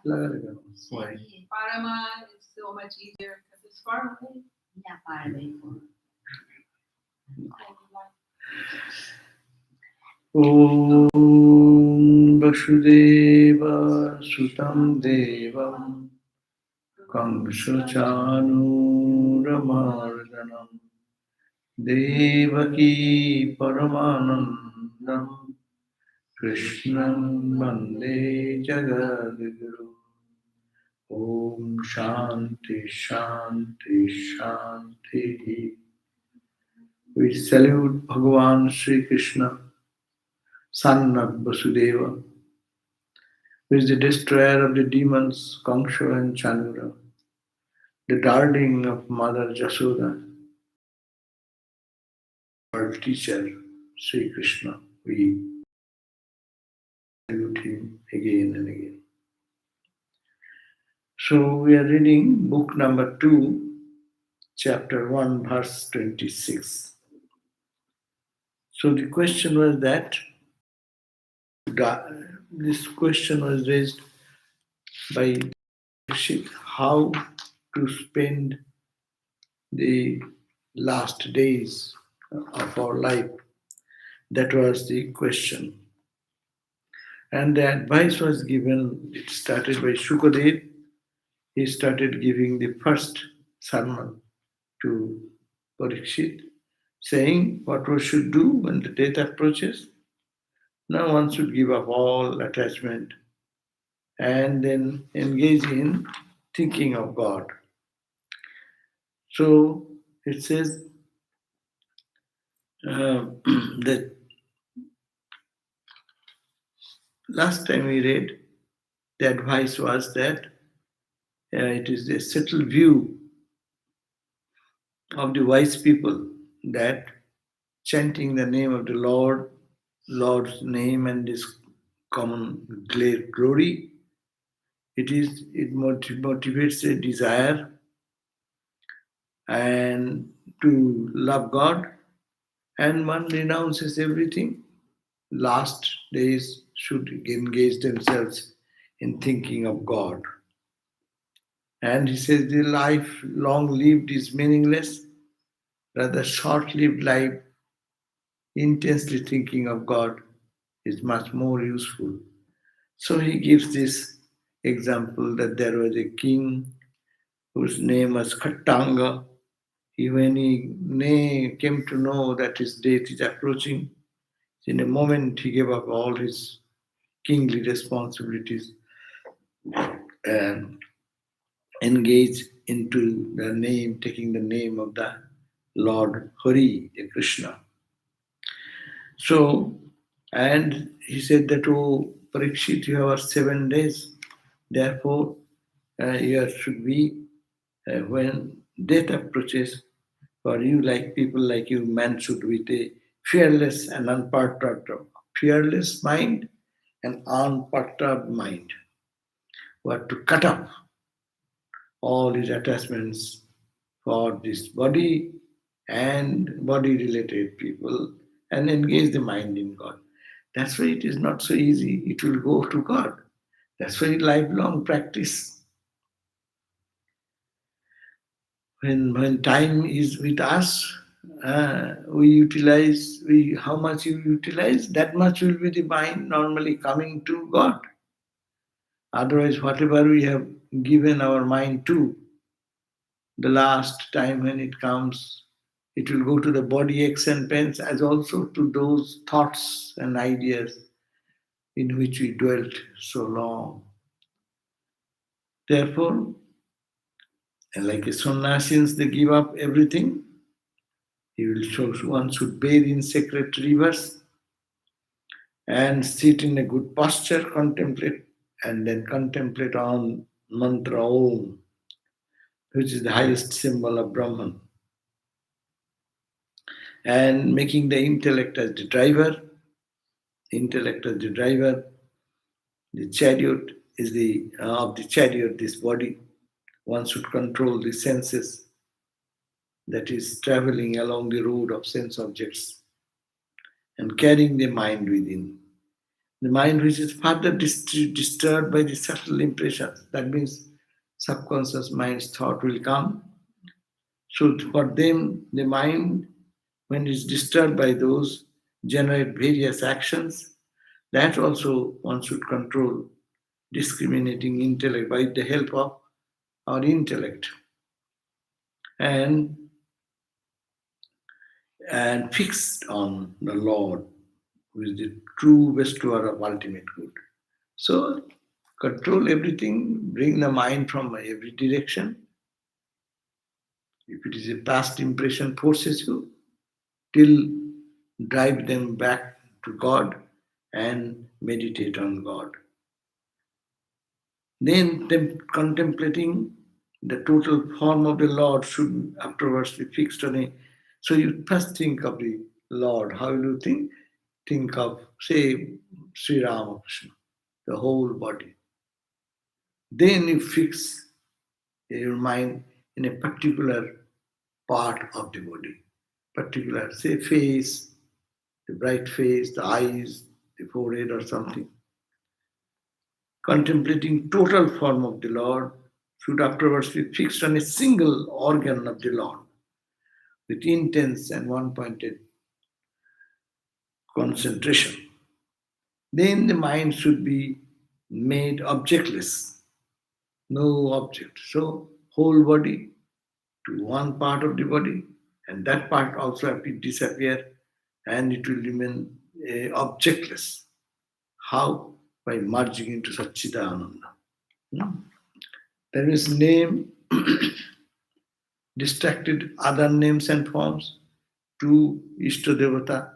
Why? Parama is so much easier because it's far away. Yeah, far away from. Om Vasudeva Sutam Devam Kamsachanuramardanam Devaki Paramanandam Krishnam Vande Jagadguru. Om Shanti Shanti Shanti. We salute Bhagavan Sri Krishna, son of Vasudeva, who is the destroyer of the demons Kamsa and Chanura, the darling of Mother Jasoda, our teacher Sri Krishna. We salute him again and again. So we are reading book number 2, chapter 1, verse 26. So the question was that, this question was raised by Shik, how to spend the last days of our life. That was the question. And the advice was given, it started by Shukadev. He started giving the first sermon to Parikshit, saying what one should do when the death approaches. Now one should give up all attachment and then engage in thinking of God. So it says that last time we read, the advice was that it is a settled view of the wise people that chanting the name of the Lord, Lord's name and His common glory, it motivates a desire and to love God, and one renounces everything. Last days should engage themselves in thinking of God. And he says the life long lived is meaningless, rather short lived life, intensely thinking of God is much more useful. So he gives this example that there was a king whose name was Khattanga. When he came to know that his death is approaching, in a moment he gave up all his kingly responsibilities and engaged into the name, taking the name of the Lord Hari, the Krishna. So, and he said that, oh, Parikshit, you have 7 days. Therefore, you should be, when death approaches, for you, like people like you, man should be a fearless and unperturbed, fearless mind and unperturbed mind. What to cut off all his attachments for this body and body-related people and engage the mind in God. That's why it is not so easy. It will go to God. That's why lifelong practice. When time is with us, how much you utilize, that much will be the mind normally coming to God. Otherwise, whatever we have given our mind to, the last time when it comes, it will go to the body aches and pains, as also to those thoughts and ideas in which we dwelt so long. Therefore, like a sannyasins, they give up everything. One should bathe in sacred rivers and sit in a good posture, contemplate, and then contemplate on mantra Om, which is the highest symbol of Brahman. And making the intellect as the driver, the chariot is of the chariot, this body. One should control the senses that is traveling along the road of sense objects and carrying the mind within. The mind which is further disturbed by the subtle impressions, that means subconscious mind's thought will come. So for them, the mind, when it's disturbed by those, generate various actions. That also one should control, discriminating intellect by the help of our intellect, and fixed on the Lord, who is the true bestower of ultimate good. So control everything, bring the mind from every direction. If it is a past impression forces you, till drive them back to God and meditate on God. Then contemplating the total form of the Lord should afterwards be fixed on a. So you first think of the Lord. How will you think? Think of, say, Sri Ramakrishna, the whole body. Then you fix your mind in a particular part of the body, particular, say, face, the bright face, the eyes, the forehead, or something. Contemplating total form of the Lord should afterwards be fixed on a single organ of the Lord with intense and one-pointed concentration. Then the mind should be made objectless, no object. So whole body to one part of the body, and that part also have to disappear, and it will remain objectless. How? By merging into Satchidananda. There is name, distracted other names and forms to Ishtadevata,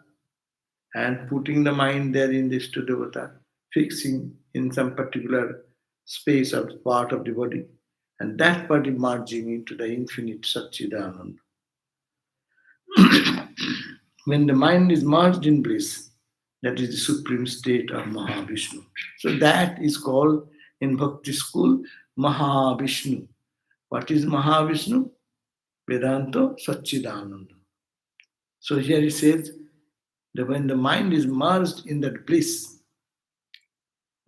and putting the mind there in the Ishtadevata, fixing in some particular space or part of the body, and that body merging into the infinite Satchidananda. When the mind is merged in bliss, that is the supreme state of Mahavishnu. So that is called in Bhakti school Mahavishnu. What is Mahavishnu? Vedanta Satchidananda. So here he says that when the mind is merged in that bliss,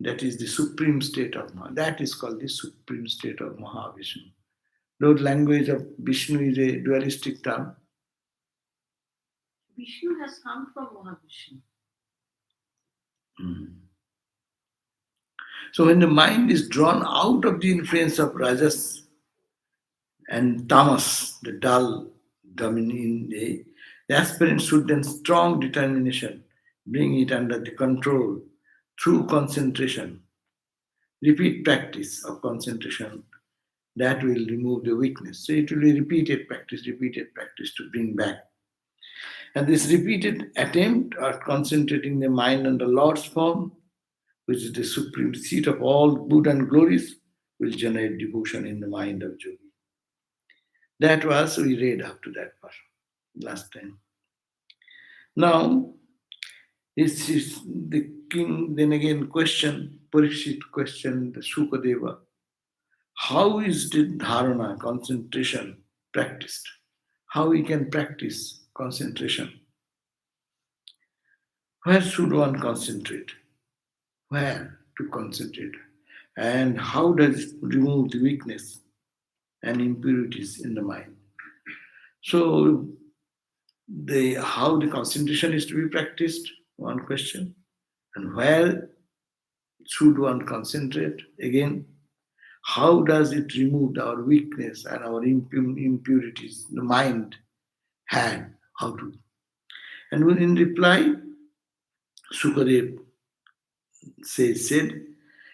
that is the supreme state of Maha. That is called the supreme state of Mahavishnu. Though language of Vishnu is a dualistic term. Vishnu has come from Mahavishnu. So when the mind is drawn out of the influence of Rajas and Tamas, the dull dominating the aspirant should then strong determination bring it under the control through concentration. Repeat practice of concentration, that will remove the weakness. So it will be repeated practice to bring back. And this repeated attempt at concentrating the mind on the Lord's form, which is the supreme seat of all good and glories, will generate devotion in the mind of yogi. That was, we read up to that part last time. Now, this is the king, then again Parikshit questioned the Sukadeva. How is the dharana, concentration, practiced? How we can practice concentration? Where should one concentrate? Where to concentrate? And how does it remove the weakness and impurities in the mind? So, how the concentration is to be practiced, one question. And where should one concentrate? Again, how does it remove our weakness and our impurities the mind had? How to? And in reply, Sukadev said,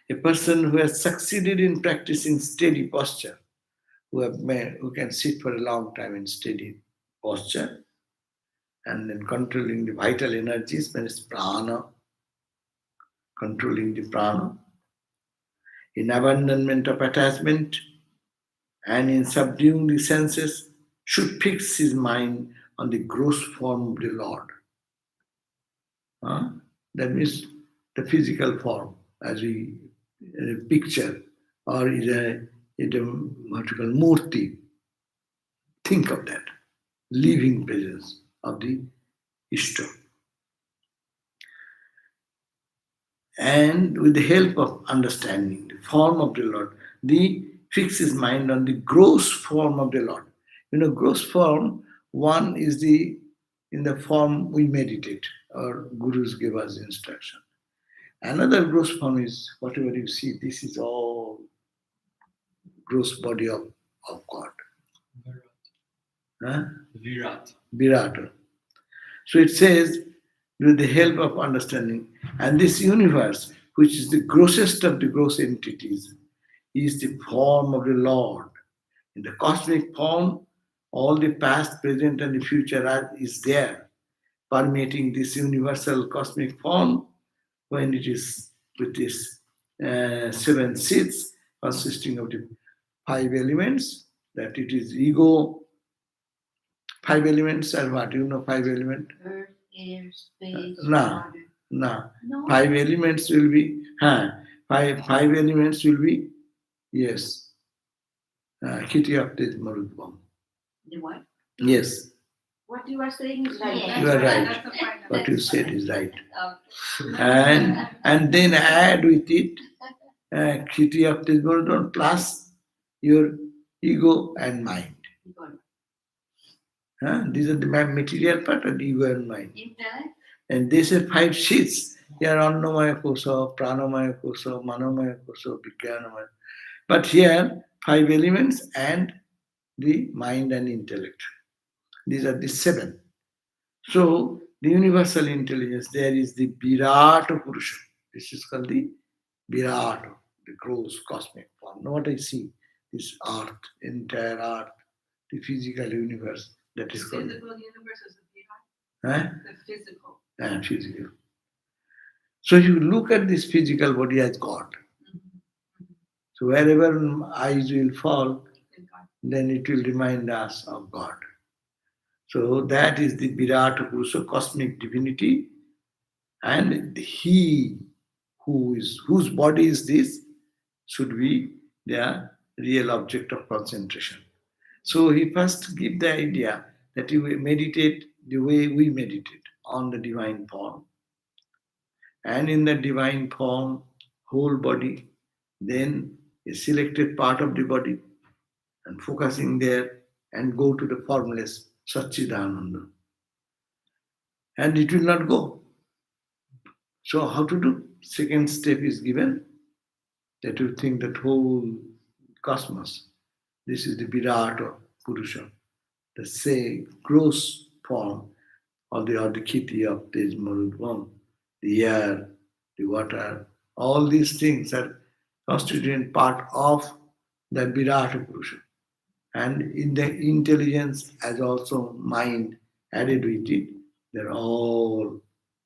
a person who has succeeded in practicing steady posture, who can sit for a long time in steady posture, and then controlling the vital energies, means prana, controlling the prana, in abandonment of attachment, and in subduing the senses, should fix his mind on the gross form of the Lord. That means the physical form, as we picture, or is a what you call murti. Think of that, living presence of the Ishta. And with the help of understanding the form of the Lord, the fix his mind on the gross form of the Lord. Gross form, one is the in the form we meditate, or gurus give us instruction. Another gross form is whatever you see, this is all gross body of God. Huh? Virat. Virata. So it says, with the help of understanding, and this universe, which is the grossest of the gross entities, is the form of the Lord. In the cosmic form, all the past, present, and the future is there, permeating this universal cosmic form when it is with this seven seats consisting of the five elements, that it is ego. Five elements are what? Five elements? Earth, air, space, No, water. no. No. Five elements will be, five elements will be, yes, Kitty of this Marudvam. The what? Yes, What you are saying is right. That's you are right. That's a point. What you said is right. Okay. And then add with it Kitty of this Marudvam plus your ego and mind. These are the material part of ego and mind. Intellect. And they say five sheets. Here Annamaya Kosa, Pranamaya Kosa, Manomaya Kosa, Vijnanamaya. But here, five elements and the mind and intellect. These are the seven. So, the universal intelligence, there is the Virata Purusha. This is called the Virata, the gross cosmic form. Now what I see, this earth, entire earth, the physical universe, that The is called physical universe is the Virat. huh? The physical. And physical. So you look at this physical body as God. So wherever eyes will fall, In God. then it will remind us of God. So that is the Virata Purusha, cosmic divinity, and he whose body is this should be the real object of concentration. So he first give the idea that you meditate the way we meditate on the divine form, and in the divine form, whole body, then a selected part of the body, and focusing there and go to the formless Satchidananda. And it will not go. So how to do? Second step is given, that you think that whole cosmos, this is the Virata Purusha, the say gross form of the Adhikiti of this Marudvam, the air, the water, all these things are constituent part of the Virata Purusha. And in the intelligence as also mind added with it, they're all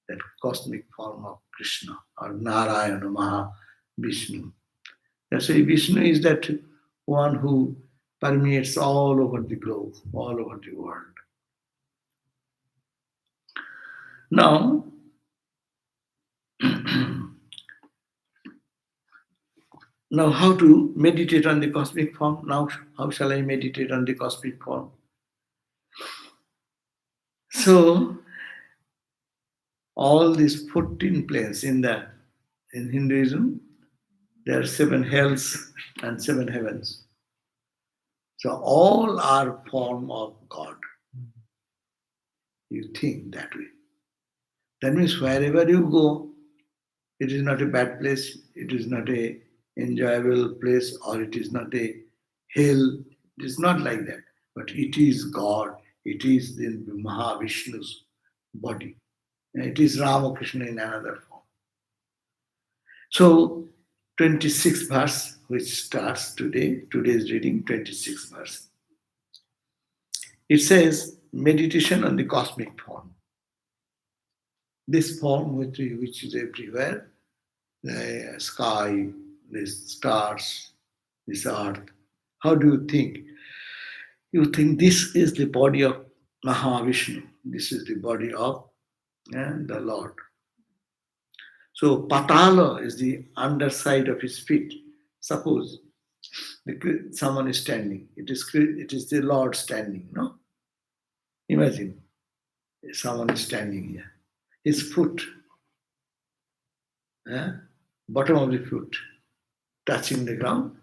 that cosmic form of Krishna or Narayana Maha Vishnu. That's why Vishnu is that one who permeates all over the globe, all over the world. Now, now how to meditate on the cosmic form? Now, how shall I meditate on the cosmic form? So, all these 14 planes in Hinduism, there are 7 hells and 7 heavens. So all are form of God. You think that way. That means wherever you go, it is not a bad place, it is not a enjoyable place, or it is not a hell. It is not like that. But it is God. It is the Mahavishnu's body. It is Ramakrishna in another form. So 26th verse, which starts today, today's reading, 26th verse. It says, meditation on the cosmic form. This form which is everywhere, the sky, the stars, this earth. How do you think? You think this is the body of Mahavishnu. This is the body of the Lord. So Patala is the underside of his feet. Suppose someone is standing. It is the Lord standing, no? Imagine someone is standing here. His foot bottom of the foot touching the ground.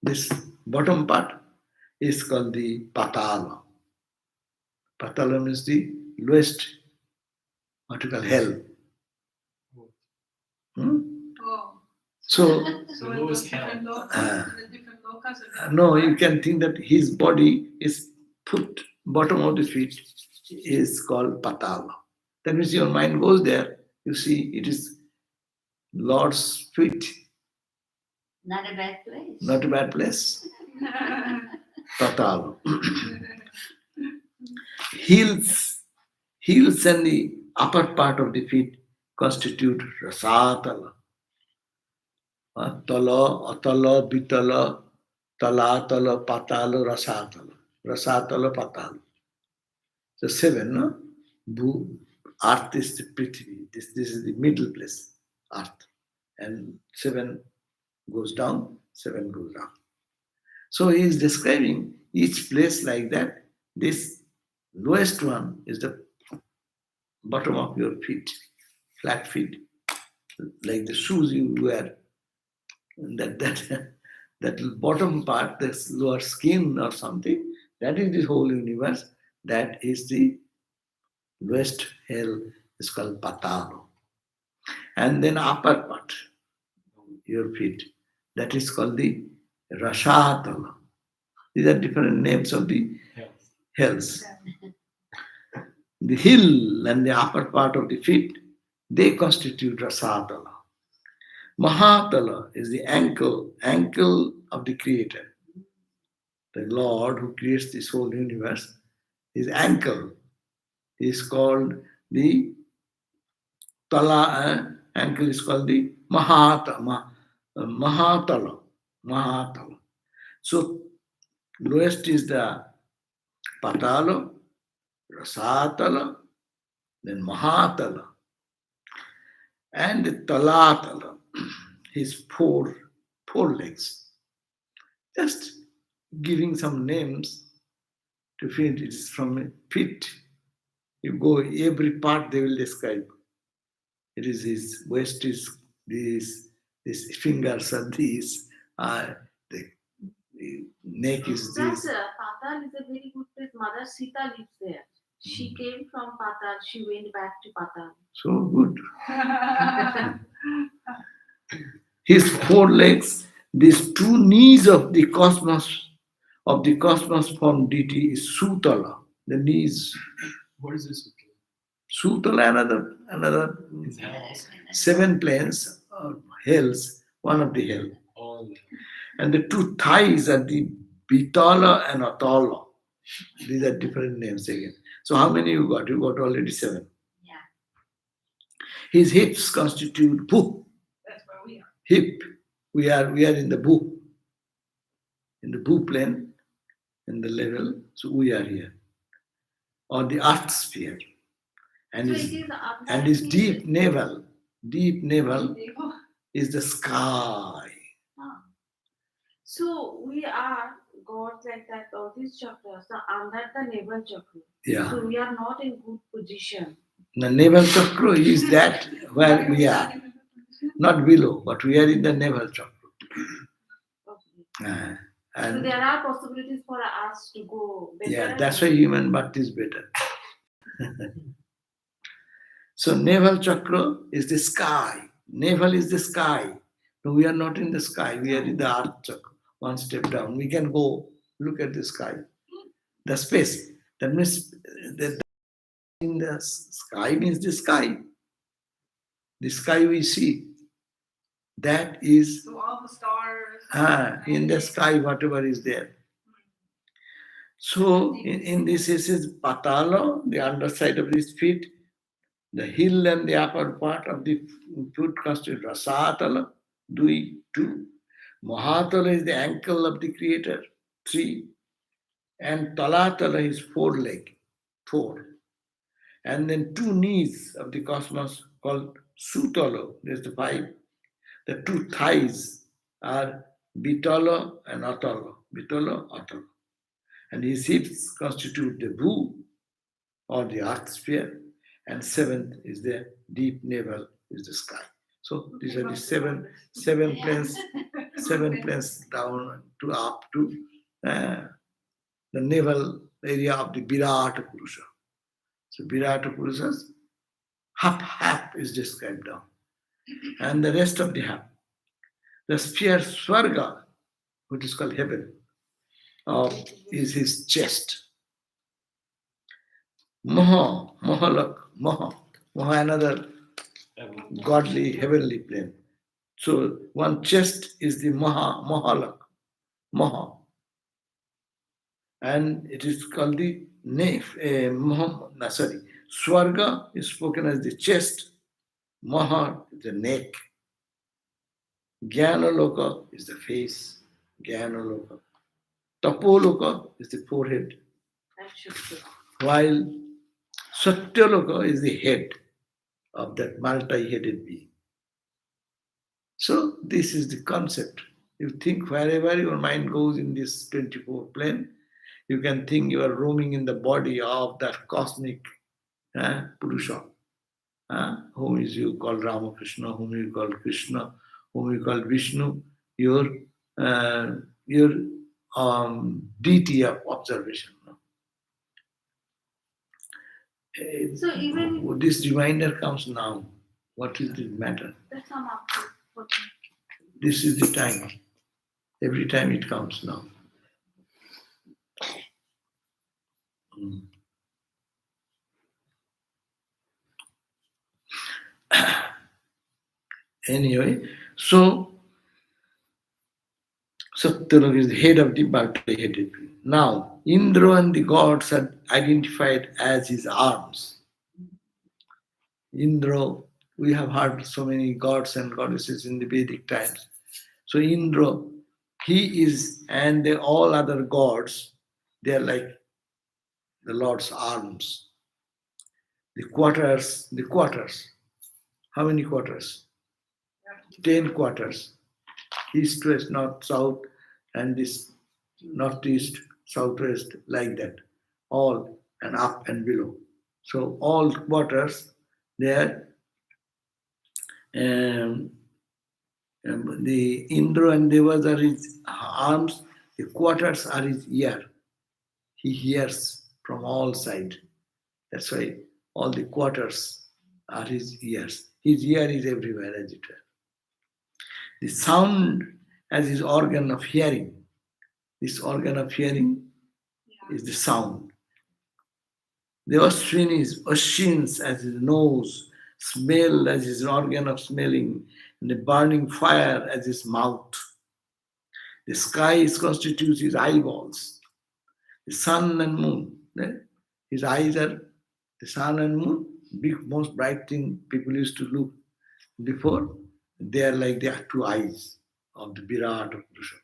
This bottom part is called the patala. Patala means the lowest, what you call hell. Oh, So, so The in lowest different hell. locals, in the different locals, are different no, you parts. can think that his body is put, bottom of the feet is called patala. That means your mind goes there, you see it is Lord's feet, Not a bad place. not a bad place. Patala. Heels and the upper part of the feet constitute rasatala. Tala, atala, bitala, talatala, patala, rasatala. Rasatala, patala. So seven, no? Earth is the Prithvi. This is the middle place, Earth. And seven goes down, seven goes up. So he is describing each place like that. This lowest one is the bottom of your feet, flat feet, like the shoes you wear. That bottom part, this lower skin or something, that is the whole universe. That is the lowest hell, is called Patalo. And then upper part, your feet, that is called the Rashatala. These are different names of the Health. hells. The heel and the upper part of the feet, they constitute Rasatala. Mahatala is the ankle of the Creator. The Lord who creates this whole universe, his ankle is called the ankle is called the Mahatala. Mahatala. So lowest is the Patala, Rasatala, then Mahatala, and the Talatala, his four legs. Just giving some names to feet. It is from feet. You go every part they will describe. It is his waist is this, his fingers are these, the neck is That's this. Patal is a very good place. Mother Sita lives there. She came from Patal. She went back to Patal. So good. His four legs, these two knees of the cosmos form deity is Sutala. The knees. What is this? Sutala, another Is hell? seven planes, hells, one of the hell. All And the two thighs are the Bitala and Atala. These are different names again. So how many you got? You got already seven. Yeah. His hips constitute Bhu. That's where we are. Hip. We are in the Bhu. In the Bhu plane, in the level. So we are here. Or the earth sphere. And So his it is and his upside deep navel is the sky. So we are gods like that, all these chakras are under the navel chakra. Yeah. So we are not in good position. The navel chakra is that where we are. Not below, but we are in the navel chakra. Okay. So And there are possibilities for us to go better. yeah, that's why human birth is better. So navel chakra is the sky. Navel is the sky. No, we are not in the sky. We are in the earth chakra. One step down. We can go look at the sky. The space. That means that in the sky means the sky. The sky we see. That is So all the stars. in the sky, whatever is there. So in this is patala, the underside of his feet, the heel and the upper part of the foot constitute rasatala, two. Mahatala is the ankle of the Creator, three. And talatala is four. And then two knees of the cosmos called sutala, there's the five. The two thighs are bitala and atala. Bitala, atala. And his hips constitute the Bhu or the earth sphere. And seventh is the deep navel, is the sky. So these are the seven planes down to up to the navel area of the Virata Purusha. So Virata Purusha's half is described down. And the rest of the half. The sphere Swarga, which is called heaven, is his chest. Mahalak, Maha, another godly heavenly plane. So one chest is the Mahalak, Maha, and it is called the Swarga is spoken as the chest, Maha is the neck, Jnanaloka is the face, Jnanaloka. Tapoloka is the forehead, while Satyaloka is the head of that multi-headed being. So this is the concept. You think wherever your mind goes in this 24 plane, you can think you are roaming in the body of that cosmic Purusha, whom is you call Ramakrishna, whom you call Krishna, whom you call Vishnu, your deity of observation. So even This reminder comes now. What is the matter? that's some after. Okay. This is the time. Every time it comes now. Mm. Anyway, so Satyalok is the head of the multi-headed. Now, Indra and the gods are identified as his arms. Indra, we have heard so many gods and goddesses in the Vedic times. So Indra, he is, and all other gods, they are like the Lord's arms. The quarters. How many quarters? 10 quarters. East, west, north, south, and this northeast, southwest, like that. All, and up and below. So all quarters, there, the Indra and Devas are his arms, the quarters are his ear. He hears from all sides. That's why all the quarters are his ears. His ear is everywhere, as it were. The sound as his organ of hearing. This organ of hearing is the sound. The Ashwins as his nose, smell as his organ of smelling, and the burning fire as his mouth. The skies constitutes his eyeballs. The sun and moon. His eyes are the sun and moon, big, most bright thing people used to look before. They are like the two eyes of the Virat Purusha.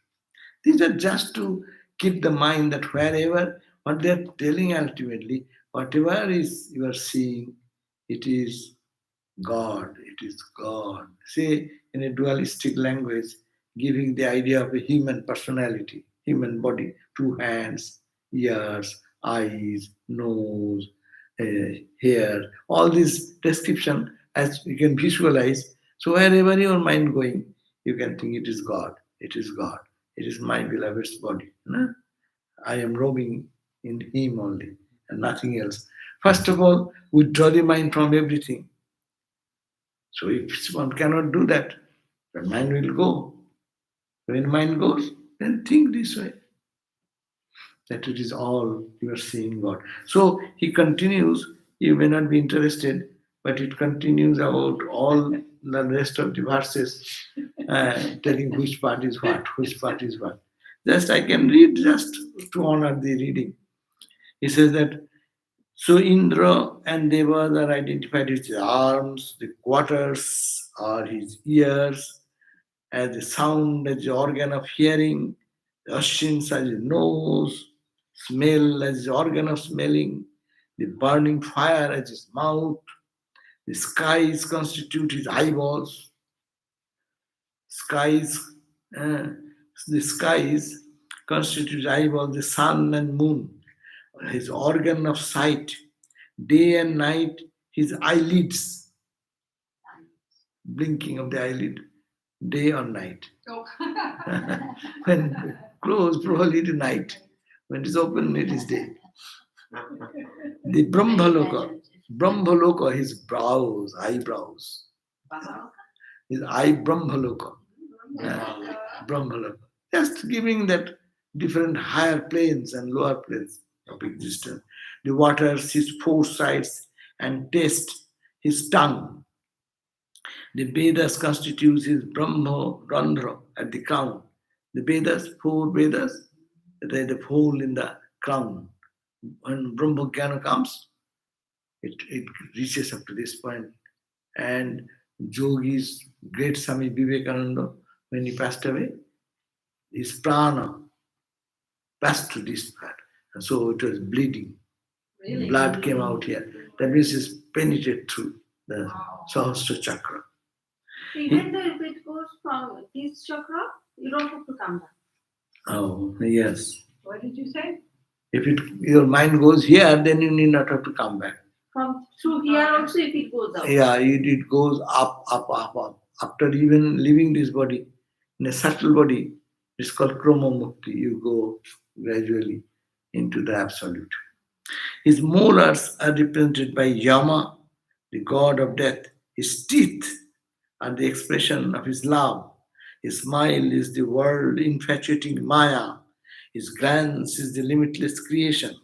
These are just to keep the mind that wherever, what they are telling ultimately, whatever is you are seeing, it is God. It is God. Say in a dualistic language, giving the idea of a human personality, human body, 2 hands, ears, eyes, nose, hair, all this description as you can visualize. So wherever your mind going, you can think it is God. It is God. It is my beloved's body. No? I am roaming in him only and nothing else. First of all, withdraw the mind from everything. So if one cannot do that, the mind will go. When mind goes, then think this way. That it is all you are seeing God. So he continues, you may not be interested, but it continues about all the rest of the verses, telling which part is what, which part is what. Just I can read just to honor the reading. He says that, so Indra and Devas are identified as his arms, the quarters are his ears, as the sound as the organ of hearing, the Ashwins as his nose, smell as the organ of smelling, the burning fire as his mouth, the skies constitute his eyeballs, uh, the skies constitute his eyeballs, the sun and moon, his organ of sight, day and night, his eyelids. blinking of the eyelid, day or night. Oh. When closed, probably it is night. When it is open, it is day. The Brahmaloka, his brows, eyebrows. His eye Brahmaloka. Brahmaloka. Just giving that different higher planes and lower planes of existence. The waters, his four sides, and taste his tongue. The Vedas constitutes his Brahma Randhra at the crown. The Vedas, four Vedas, they are the hole in the crown. When Brahma Jnana comes, it reaches up to this point. And Yogi's great Swami Vivekananda, when he passed away, his prana passed to this part. And so it was bleeding. Really? Blood came out here. That means it's penetrated through the Sahasra chakra. Even though if it goes from this chakra, you don't have to come back. Oh, yes. What did you say? If your mind goes here, then you need not have to come back. From through here also, if it goes out. Yeah, it goes up, up, up, up. After even leaving this body, in a subtle body, it's called Kroma Mukti. You go gradually into the absolute. His molars are represented by Yama, the god of death. His teeth are the expression of his love. His smile is the world infatuating Maya. His glance is the limitless creation.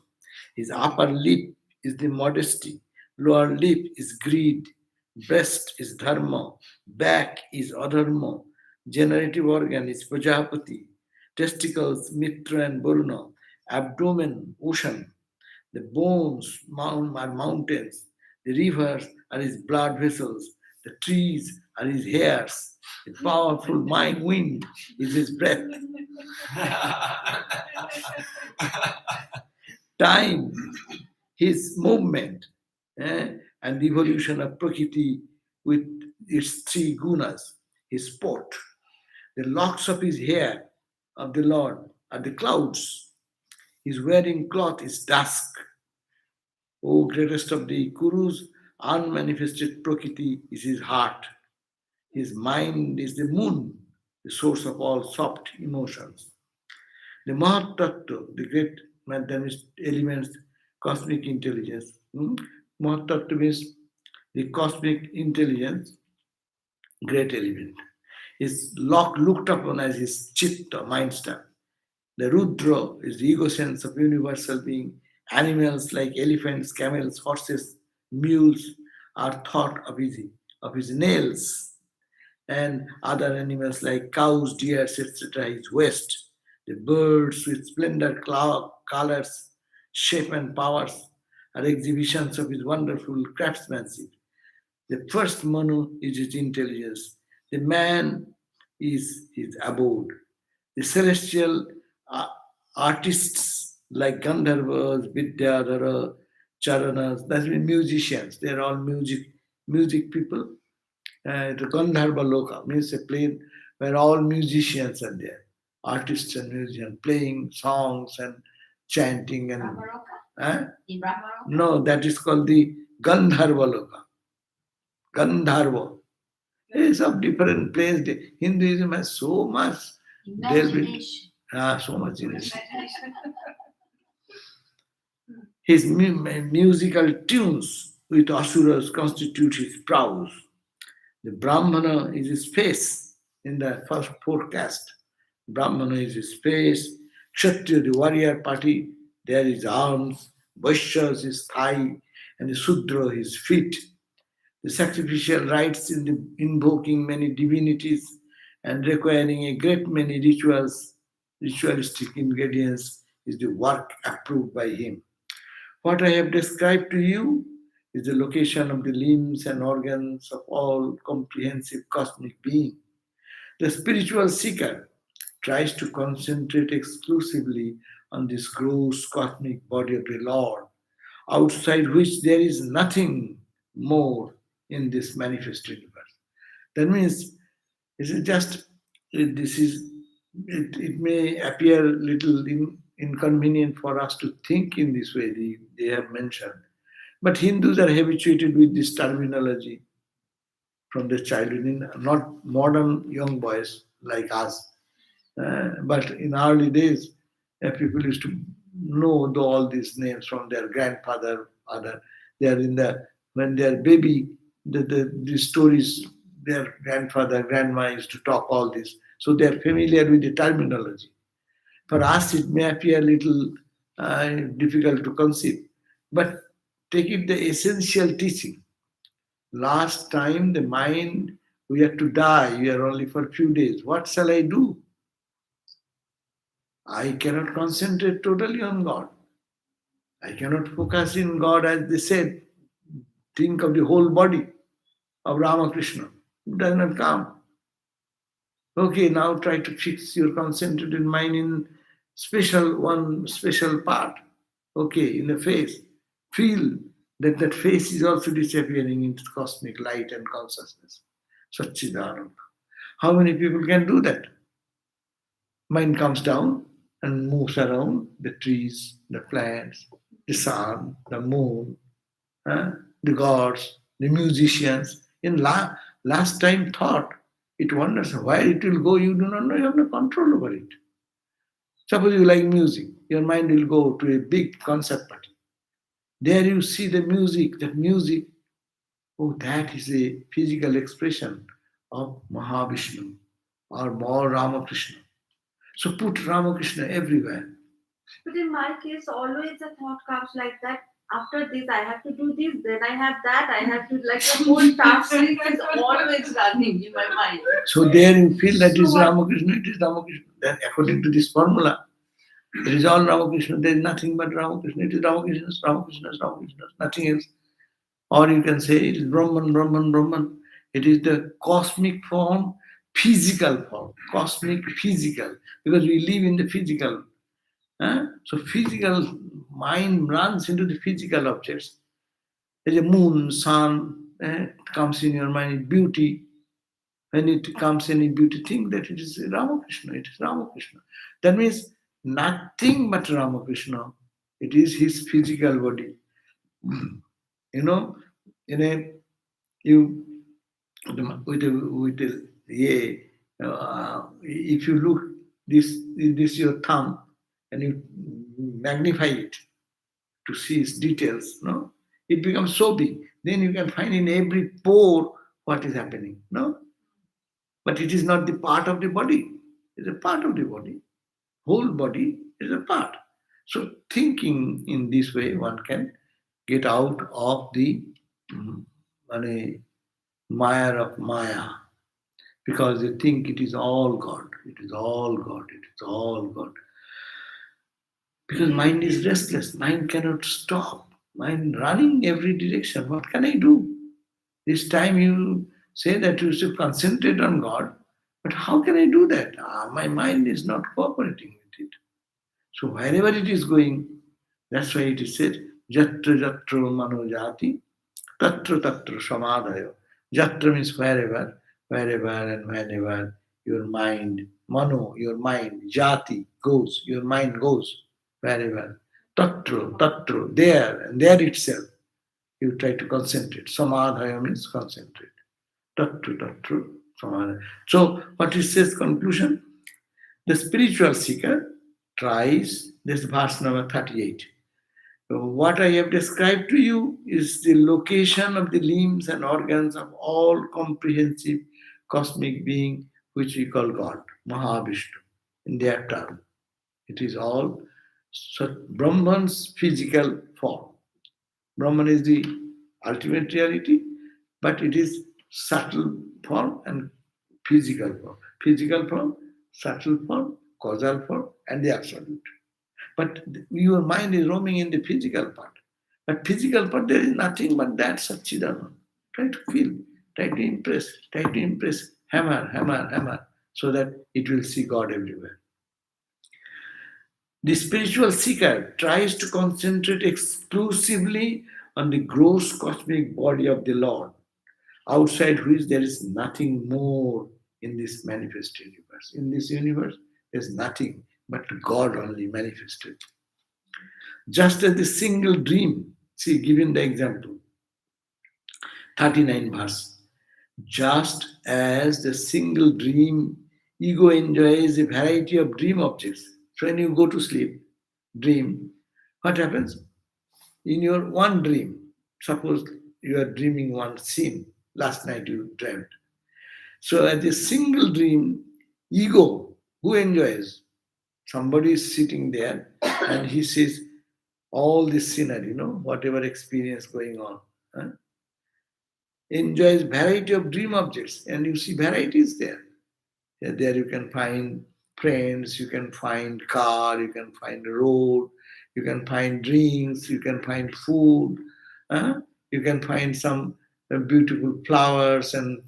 His upper lip is the modesty. Lower lip is greed. Breast is dharma. Back is adharma. Generative organ is Prajapati. Testicles, Mitra and Varuna. Abdomen, ocean. The bones are mountains. The rivers are his blood vessels. The trees are his hairs. The powerful mind wind is his breath. Time, his movement, and the evolution of Prakriti with its three gunas, his sport. The locks of his hair of the Lord are the clouds. His wearing cloth is dusk. O greatest of the Kurus, unmanifested Prakriti is his heart. His mind is the moon, the source of all soft emotions. The Mahat Tattva, the great mathematics elements, cosmic intelligence. Mahat Tattva means the cosmic intelligence, great element, is looked upon as his chitta, mind star. The Rudra is the ego sense of universal being. Animals like elephants, camels, horses, mules are thought of his nails, and other animals like cows, deers, etc. his waist. The birds with splendor, colors, shape, and powers are exhibitions of his wonderful craftsmanship. The first Manu is his intelligence. The man is his abode. The celestial artists like Gandharvas, Vidyadhara, Charanas, that means musicians. They are all music people. The Gandharva Loka means a place where all musicians are there. Artists and musicians playing songs and chanting and In Brahma? no, that is called the Gandharva Loka. Gandharva. It's of different places. Hinduism has so much delved into Imagination. so much in it. Imagination. His musical tunes with asuras constitute his prowess. The Brahmana is his face in the first forecast. Brahmana is his face. Kshatriya, the warrior party, there is arms. Vaishya is his thigh, and the Sudra his feet. The sacrificial rites in the invoking many divinities and requiring a great many ritualistic ingredients is the work approved by him. What I have described to you is the location of the limbs and organs of all comprehensive cosmic being. The spiritual seeker tries to concentrate exclusively on this gross cosmic body of the Lord, outside which there is nothing more in this manifested universe. That means it may appear little inconvenient for us to think in this way they have mentioned. But Hindus are habituated with this terminology from their childhood, not modern young boys like us. But in early days, people used to know all these names from their grandfather, other. They are when they are baby, the stories their grandfather, grandma used to talk all this. So they are familiar with the terminology. For us, it may appear a little difficult to conceive, but take it the essential teaching. Last time the mind, we have to die, we are only for a few days. What shall I do? I cannot concentrate totally on God. I cannot focus in God as they said. Think of the whole body of Ramakrishna. It does not come. Okay, now try to fix your concentrated mind in one special part. Okay, in the face. Feel that that face is also disappearing into cosmic light and consciousness. Satchidananda. How many people can do that? Mind comes down and moves around the trees, the plants, the sun, the moon, the gods, the musicians. In last time thought, it wonders where it will go, you do not know, you have no control over it. Suppose you like music, your mind will go to a big concert party. There you see the music, that music, oh, that is a physical expression of Mahavishnu or more Ramakrishna. So put Ramakrishna everywhere. But in my case, always the thought comes like that. After this, I have to do this. Then I have that. I have to like the whole task list is always running in my mind. So there you feel that is So Ramakrishna, it is Ramakrishna. Then according to this formula, it is all Ramakrishna. There is nothing but Ramakrishna. It is Ramakrishna, Ramakrishna, Ramakrishna, nothing else. Or you can say it is Brahman, Brahman, Brahman. It is the cosmic form, physical form, cosmic physical, because we live in the physical. So physical mind runs into the physical objects. There's a moon, sun, comes in your mind, beauty. When it comes in beauty, think that it is Ramakrishna, it is Ramakrishna. That means nothing but Ramakrishna. It is his physical body. You know, in a you if you look this your thumb and you magnify it to see its details, no, it becomes so big. Then you can find in every pore what is happening, no. But it is not the part of the body. It's a part of the body. Whole body is a part. So thinking in this way, one can get out of the mire of Maya, because they think it is all God. It is all God. It is all God. Because mind is restless. Mind cannot stop. Mind running every direction. What can I do? This time you say that you should concentrate on God, but how can I do that? My mind is not cooperating with it. So wherever it is going, that's why it is said, Jatra Jatra Manojati, Tatra Tatra Samadhayo. Jatra means wherever, wherever and whenever your mind, Mano, your mind, Jati goes, your mind goes, wherever. Tatra, Tatra, there, and there itself. You try to concentrate. Samadhaya means concentrate. Tattva, tattva, samadhaya. So, what it says, conclusion? The spiritual seeker tries, this verse number 38. So what I have described to you is the location of the limbs and organs of all comprehensive cosmic being, which we call God, Mahavishnu, in their term. It is all Brahman's physical form. Brahman is the ultimate reality, but it is subtle form and physical form. Physical form, subtle form, causal form, and the absolute. But your mind is roaming in the physical part. But physical part, there is nothing but that Satchidananda. Try to feel, try to impress, hammer, hammer, hammer, so that it will see God everywhere. The spiritual seeker tries to concentrate exclusively on the gross cosmic body of the Lord, outside which there is nothing more in this manifest universe. In this universe, there is nothing but God only manifested. Just as the single dream, see, given the example, 39 verse. Just as the single dream ego enjoys a variety of dream objects. So when you go to sleep, dream, what happens? In your one dream, suppose you are dreaming one scene, last night you dreamt. So at the single dream, ego, who enjoys? Somebody is sitting there and he sees all this scenery, whatever experience going on. Huh? Enjoys variety of dream objects, and you see varieties there. There you can find friends, you can find car, you can find road, you can find drinks, you can find food, huh? You can find some beautiful flowers and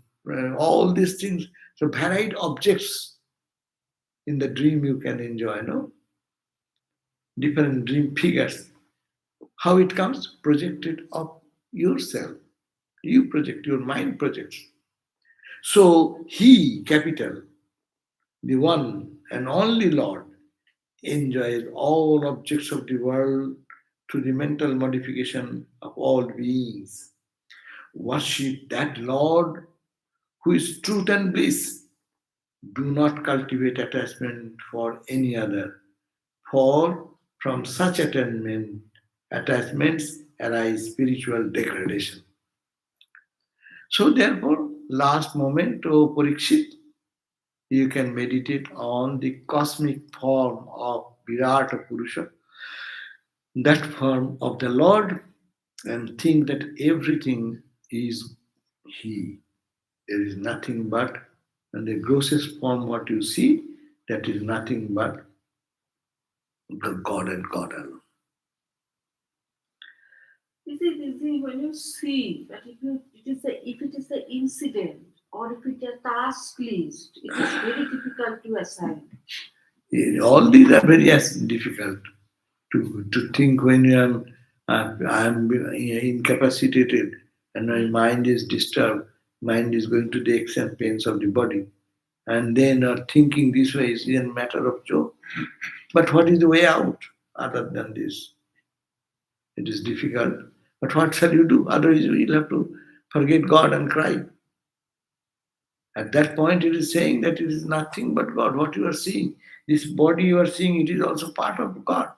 all these things. So varied objects in the dream you can enjoy, no? Different dream figures. How it comes? Projected of yourself. You project, your mind projects. So he, capital, the one and only Lord, enjoys all objects of the world through the mental modification of all beings. Worship that Lord who is truth and bliss. Do not cultivate attachment for any other, for from such attachments arise spiritual degradation. So therefore, last moment, O Parikshit, you can meditate on the cosmic form of Virata Purusha, that form of the Lord, and think that everything is He. There is nothing but, and the grossest form what you see, that is nothing but the God and God alone. This is when you see that if it is an incident or if it is a task list, it is very difficult to assign. All these are very difficult to think when I am incapacitated and my mind is disturbed. Mind is going to the aches and pains of the body. And then thinking this way is a matter of joke. But what is the way out other than this? It is difficult. But what shall you do? Otherwise, you will have to forget God and cry. At that point, it is saying that it is nothing but God. What you are seeing, this body you are seeing, it is also part of God.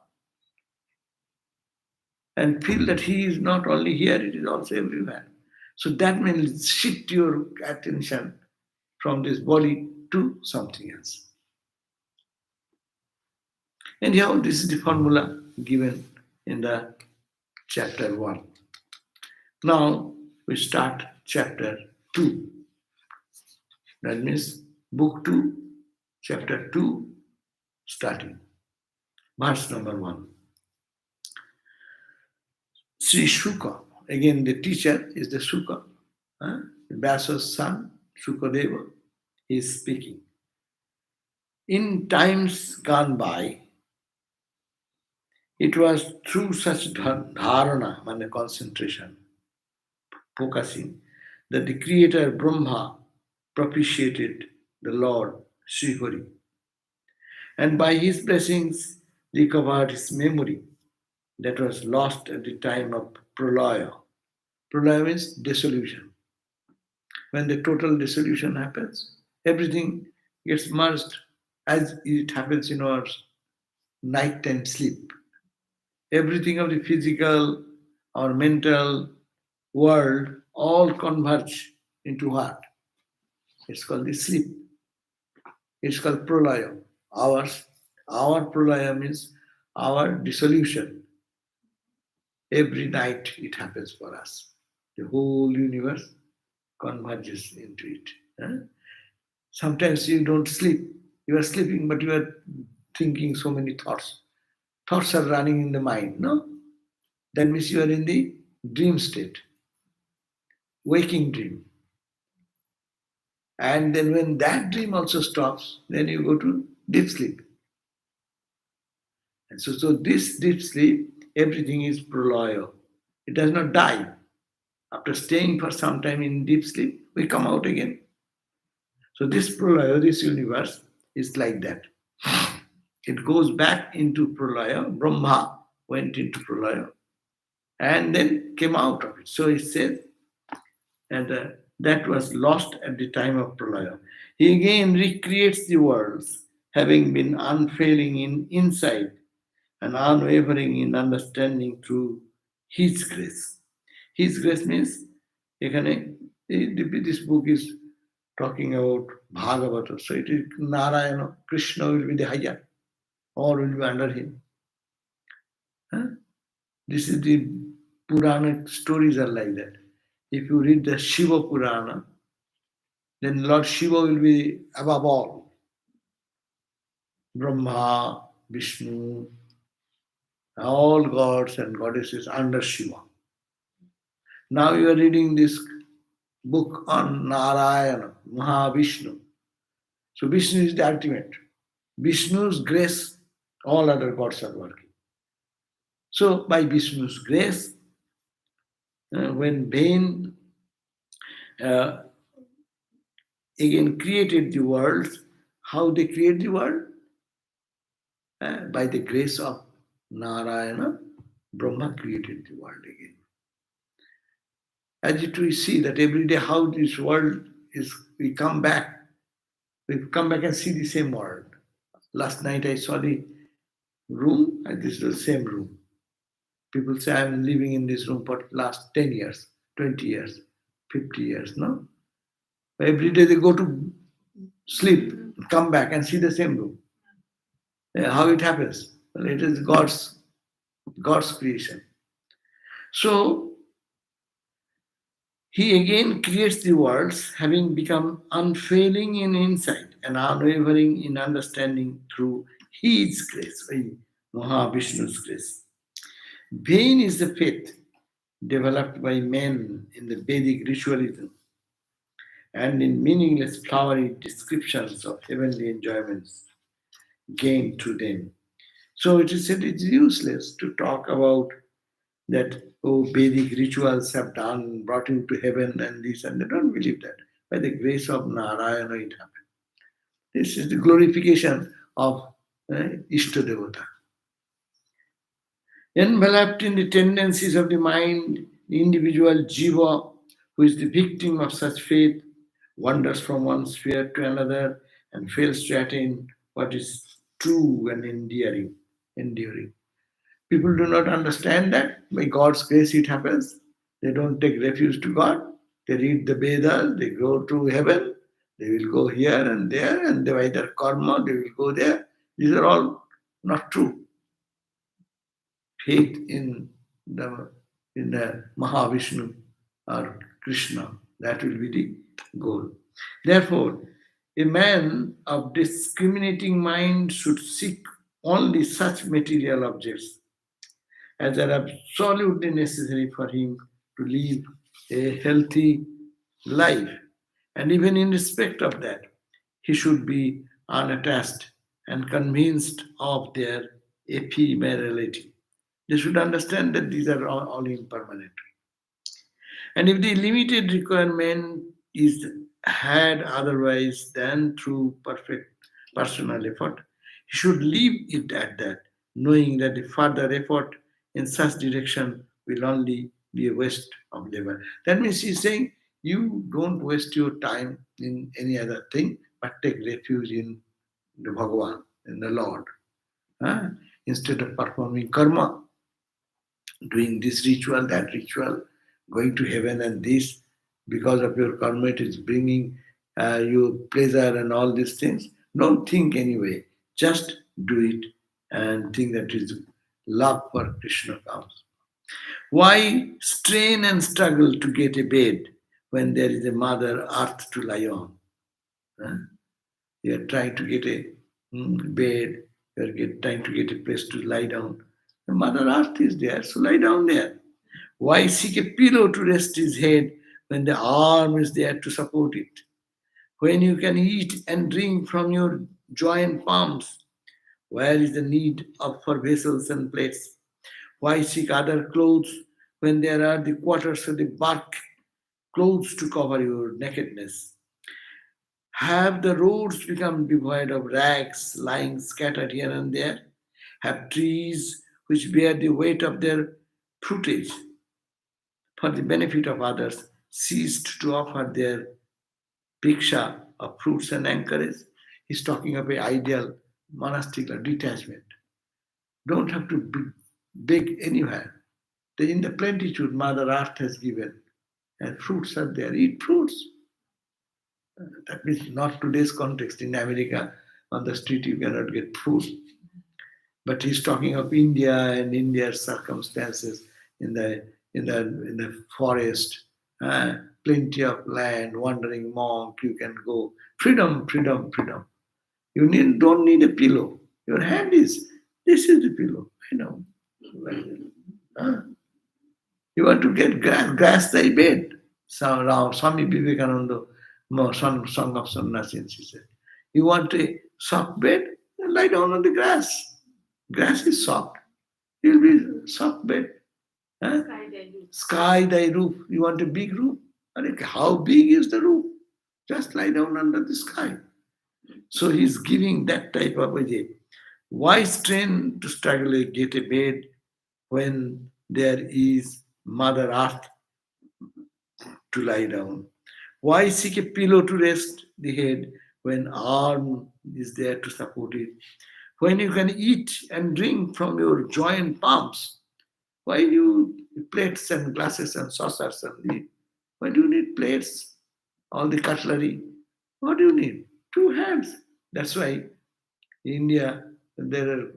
And feel that He is not only here, it is also everywhere. So that will shift your attention from this body to something else. Anyhow, this is the formula given in the chapter 1. Now we start chapter 2. That means book 2, chapter 2, starting. Verse number 1. Sri Shuka, again the teacher is the Shuka. Vyasa's son, Shukadeva, is speaking. In times gone by, it was through such dharana, meaning concentration, focusing, that the creator Brahma propitiated the Lord Sri Hari, and by his blessings recovered his memory that was lost at the time of pralaya. Pralaya means dissolution. When the total dissolution happens, everything gets merged as it happens in our nighttime sleep. Everything of the physical or mental world all converge into what? It's called the sleep. It's called pralaya. Our pralaya means our dissolution. Every night it happens for us. The whole universe converges into it. Sometimes you don't sleep. You are sleeping, but you are thinking so many thoughts. Thoughts are running in the mind, no? That means you are in the dream state, waking dream. And then when that dream also stops, then you go to deep sleep. And so this deep sleep, everything is pralaya. It does not die. After staying for some time in deep sleep, we come out again. So this pralaya, this universe, is like that. It goes back into pralaya. Brahma went into pralaya and then came out of it. So it says, and that was lost at the time of Pralaya. He again recreates the worlds, having been unfailing in insight and unwavering in understanding through His grace. His grace means, this book is talking about Bhagavatam. So it is Narayana, Krishna will be the higher, all will be under him. Huh? This is the Purana stories are like that. If you read the Shiva Purana, then Lord Shiva will be above all. Brahma, Vishnu, all gods and goddesses under Shiva. Now you are reading this book on Narayana, Mahavishnu. So Vishnu is the ultimate. Vishnu's grace, all other gods are working. So by Vishnu's grace, when Bain again created the world, how they create the world? By the grace of Narayana, Brahma created the world again. As we see that every day how this world is, we come back and see the same world. Last night I saw the room, and this is the same room. People say I'm living in this room for last 10 years, 20 years, 50 years, no? Every day they go to sleep, come back and see the same room. How it happens? Well, it is God's creation. So he again creates the worlds, having become unfailing in insight and unwavering in understanding through His grace, Mahavishnu's grace. Vain is the faith developed by men in the Vedic ritualism and in meaningless flowery descriptions of heavenly enjoyments gained through them. So it is said it's useless to talk about that, oh, Vedic rituals have done, brought him to heaven and this, and they don't believe that. By the grace of Narayana it happened. This is the glorification of Ishtadevata. Enveloped in the tendencies of the mind, the individual jiva, who is the victim of such faith, wanders from one sphere to another and fails to attain what is true and enduring. People do not understand that by God's grace it happens. They don't take refuge to God. They read the Vedas, they go to heaven, they will go here and there, and they by their karma, they will go there. These are all not true. Faith in the Mahavishnu or Krishna, that will be the goal. Therefore, a man of discriminating mind should seek only such material objects as are absolutely necessary for him to live a healthy life. And even in respect of that, he should be unattached and convinced of their ephemerality. They should understand that these are all impermanent. And if the limited requirement is had otherwise than through perfect personal effort, he should leave it at that, knowing that the further effort in such direction will only be a waste of labor. That means he's saying, you don't waste your time in any other thing, but take refuge in the Bhagavan, in the Lord. Huh? Instead of performing karma, doing this ritual, that ritual, going to heaven and this, because of your karma, it is bringing you pleasure and all these things. Don't think anyway. Just do it and think that is love for Krishna comes. Why strain and struggle to get a bed when there is a mother earth to lie on? Huh? You are trying to get a bed, you are trying to get a place to lie down. The mother earth is there, so lie down there. Why seek a pillow to rest his head when the arm is there to support it? When you can eat and drink from your joint palms, where is the need for vessels and plates? Why seek other clothes when there are the quarters of the bark clothes to cover your nakedness? Have the roads become devoid of rags lying scattered here and there? Have trees which bear the weight of their fruitage for the benefit of others ceased to offer their bhiksha of fruits and anchorage. He's talking of an ideal monastic detachment. Don't have to beg anywhere. In the plenitude Mother Earth has given, and fruits are there. Eat fruits. That means not today's context. In America, on the street you cannot get food. But he's talking of India and India's circumstances in the forest, plenty of land, wandering monk, you can go. Freedom, freedom, freedom. You don't need a pillow. Your hand is, this is the pillow. I know. Uh, You want to get grass thy bed. So now Swami Vivekananda, Song of Sannyasis, he said. You want a soft bed? Then lie down on the grass. Grass is soft. It will be soft bed. Huh? Sky thy roof. You want a big roof? How big is the roof? Just lie down under the sky. So he's giving that type of idea. Why strain to struggle get a bed when there is Mother Earth to lie down? Why seek a pillow to rest the head when arm is there to support it? When you can eat and drink from your joint palms, why do you plates and glasses and saucers and eat? Why do you need plates? All the cutlery. What do you need? Two hands. That's why in India there are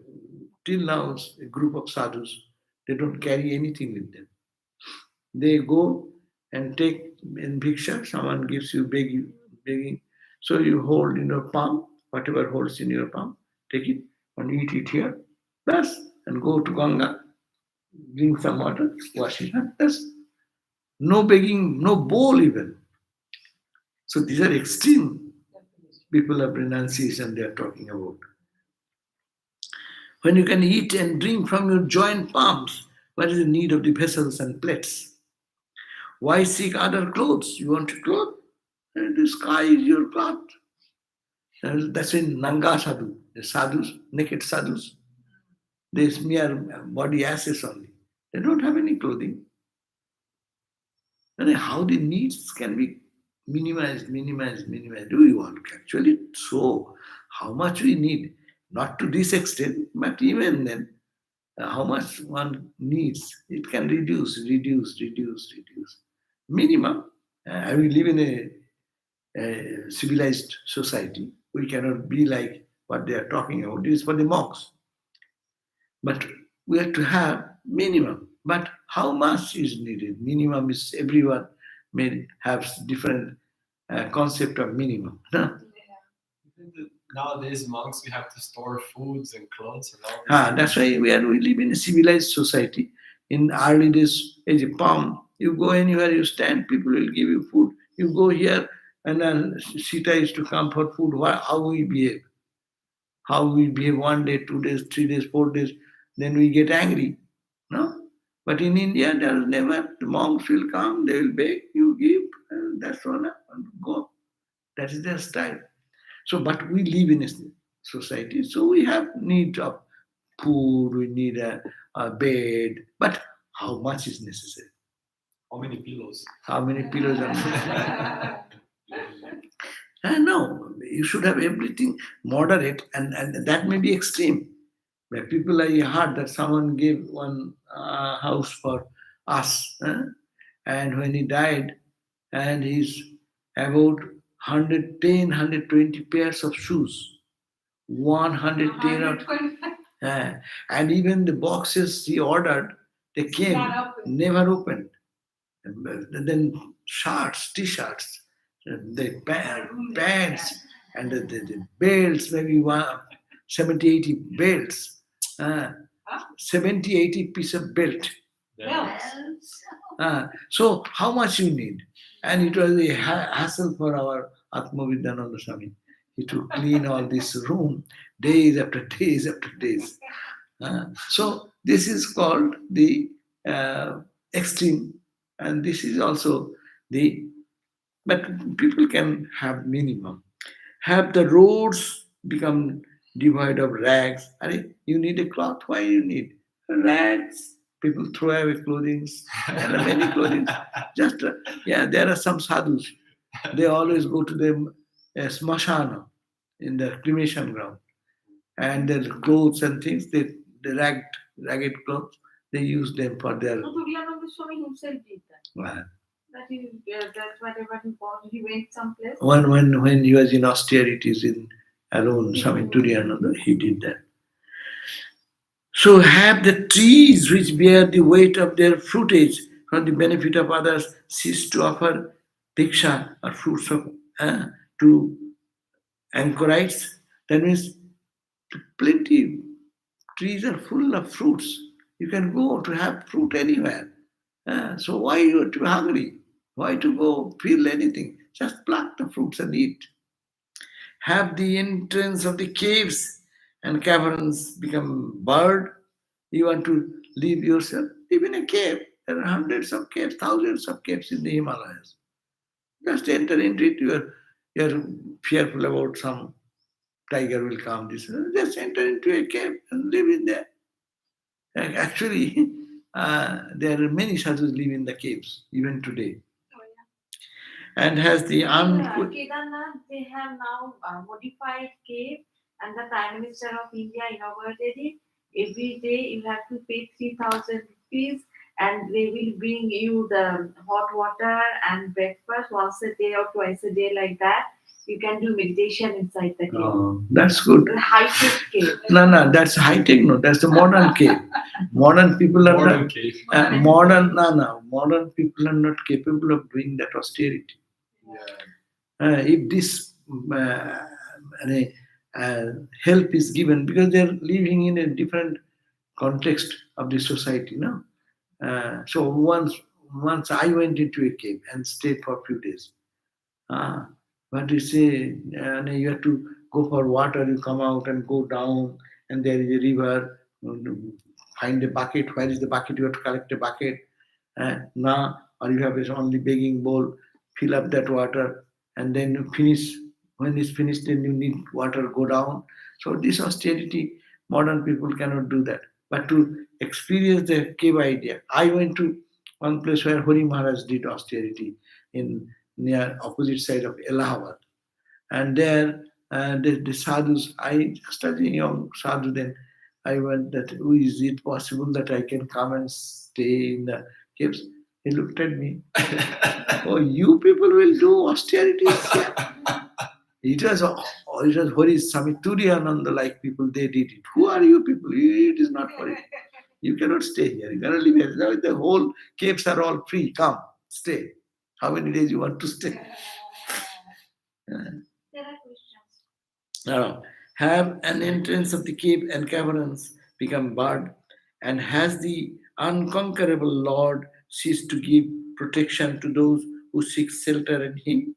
till now a group of sadhus. They don't carry anything with them. They go and take in bhiksha, someone gives you begging. So you hold in your palm, whatever holds in your palm, take it and eat it here. Bas, and go to Ganga, drink some water, wash it up. That's no begging, no bowl even. So these are extreme people of renunciation they are talking about. When you can eat and drink from your joint palms, what is the need of the vessels and plates? Why seek other clothes? You want a cloth? And the sky is your cloth. That's in Nanga sadhu. The sadhus, naked sadhus, they smear body ashes only. They don't have any clothing. And how the needs can be minimized. Do we want actually so how much we need? Not to this extent, but even then, how much one needs, it can reduce. Minimum. We live in a civilized society. We cannot be like what they are talking about. It is for the monks. But we have to have minimum. But how much is needed? Minimum is everyone may have different concept of minimum. No? Nowadays, monks, we have to store foods and clothes and all this. That's why we live in a civilized society. In early days, as a palm, you go anywhere, you stand, people will give you food. You go here, and then Sita is to come for food. How we behave? How we behave 1 day, 2 days, 3 days, 4 days, then we get angry. No? But in India, there is never, the monks will come, they will beg, you give, and that's all, and go. That is their style. So, but we live in a society, so we have need of food, we need a bed, but how much is necessary? How many pillows? How many pillows are no, you should have everything moderate, and that may be extreme. Where people, I heard that someone gave one house for us, and when he died, and he's about 110, 120 pairs of shoes. 110 of, and even the boxes he ordered, they came, never opened. And then shirts, t-shirts, the pants, and the belts, maybe 70, 80 belts. 70, 80 piece of belt. So how much you need? And it was a hassle for our Atma Vidyananda Swami. He to clean all this room days after days after days. So this is called the extreme, and this is also the, but people can have minimum. Have the roads become devoid of rags? You need a cloth. Why you need rags? People throw away clothing. There are many clothing. Just, there are some sadhus. They always go to the smashana, in the cremation ground. And their clothes and things, the ragged clothes, they use them for their. No, Turiyananda Swami himself did that. That's whatever he bought. He went someplace. When he was in austerities in alone, Swami Turiyananda, he did that. So have the trees which bear the weight of their fruitage for the benefit of others cease to offer diksha or fruits of to anchorites. That means plenty trees are full of fruits. You can go to have fruit anywhere. So why you are too hungry? Why to go feel anything? Just pluck the fruits and eat. Have the entrance of the caves and caverns become barred? You want to live yourself? Live in a cave. There are hundreds of caves, thousands of caves in the Himalayas. Just enter into it. You're fearful about some tiger will come. Just enter into a cave and live in there. Actually, there are many sadhus live in the caves even today. Oh, yeah. And has the Kedarnath, they have now modified cave, and the Prime Minister of India inaugurated it. Every day you have to pay 3,000 rupees, and they will bring you the hot water and breakfast once a day or twice a day, like that. You can do meditation inside the cave. Oh, that's good. The high-tech cave. No, that's high tech. No, that's the modern cave. Modern people are Modern not. cave. Modern people are not capable of doing that austerity. Yeah. If this help is given, because they are living in a different context of the society, no. So once I went into a cave and stayed for a few days. But you say you have to go for water, you come out and go down, and there is a river. Find a bucket. Where is the bucket? You have to collect a bucket. Now, or you have a only begging bowl. Fill up that water, and then you finish. When it's finished, then you need water. Go down. So this austerity, modern people cannot do that. But to experience the cave idea, I went to one place where Hari Maharaj did austerity in near opposite side of Allahabad. And there, the sadhus, I just as a young sadhu then, I went that, oh, is it possible that I can come and stay in the caves? He looked at me, oh, you people will do austerities here. It was Hari Swami Turiyananda like people, they did it. Who are you people? It is not for it. You cannot stay here. You cannot live here. Now the whole caves are all free. Come, stay. How many days you want to stay? There are questions. Now, have an entrance of the cave and caverns become barred, and has the unconquerable Lord ceased to give protection to those who seek shelter in Him?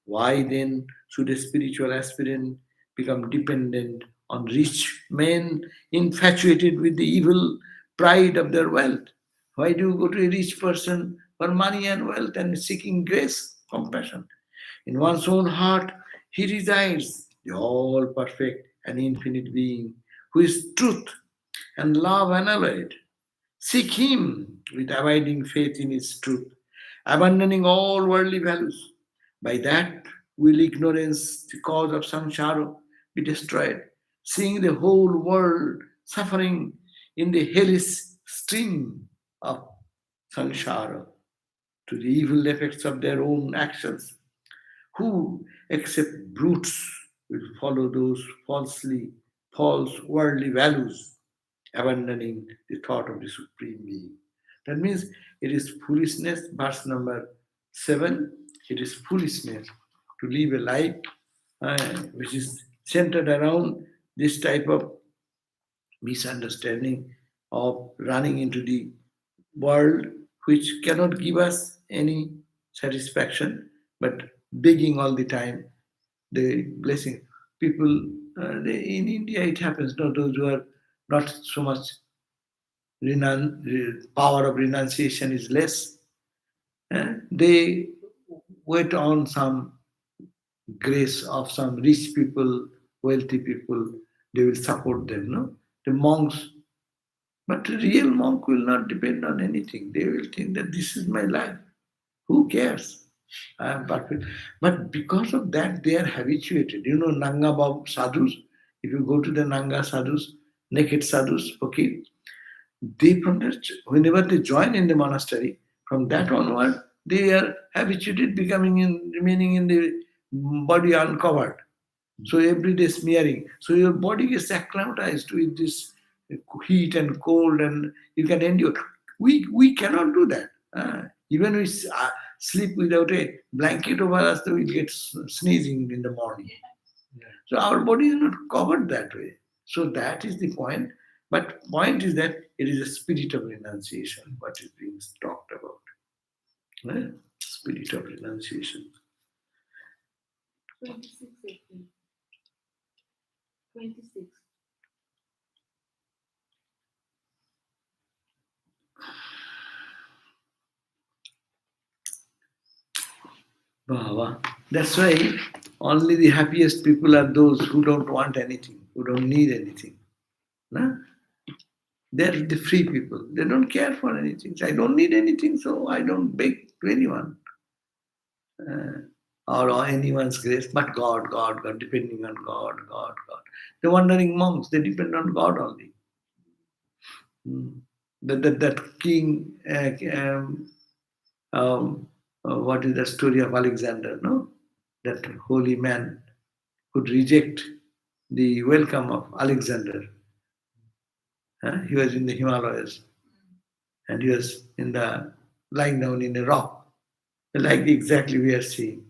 Why then should a spiritual aspirant become dependent on rich men infatuated with the evil pride of their wealth? Why do you go to a rich person for money and wealth and seeking grace, compassion? In one's own heart, He resides, the all perfect and infinite being, who is truth and love unalloyed. Seek Him with abiding faith in His truth, abandoning all worldly values. By that will ignorance, the cause of samsara, be destroyed, seeing the whole world suffering in the hellish stream of samsara to the evil effects of their own actions. Who, except brutes, will follow those false worldly values, abandoning the thought of the Supreme Being? That means it is foolishness, verse number 7. It is foolishness to live a life which is centered around this type of misunderstanding of running into the world which cannot give us any satisfaction, but begging all the time the blessing. People in India, it happens. No, those who are not so much power of renunciation is less. They wait on some grace of some rich people, wealthy people. They will support them. No, the monks But a real monk will not depend on anything. They will think that this is my life. Who cares? I am perfect. But because of that, they are habituated. You know, Nanga Bab sadhus. If you go to the Nanga sadhus, naked sadhus, okay, they from the, whenever they join in the monastery, from that onward, they are habituated remaining in the body uncovered. So every day smearing. So your body gets acclimatized with this heat and cold, and you can endure. We cannot do that. Even we sleep without a blanket over us, we get sneezing in the morning. So our body is not covered that way. So that is the point. But point is that it is a spirit of renunciation, what is being talked about. Right? Spirit of renunciation. 26 April. 26. Bhava. That's why only the happiest people are those who don't want anything, who don't need anything. No? They're the free people. They don't care for anything. I don't need anything, so I don't beg to anyone or anyone's grace, but God, God, God, depending on God, God, God. The wandering monks, they depend on God only. That king, what is the story of Alexander, no? That holy man could reject the welcome of Alexander. He was in the Himalayas and he was in the lying down in a rock, like exactly we are seeing.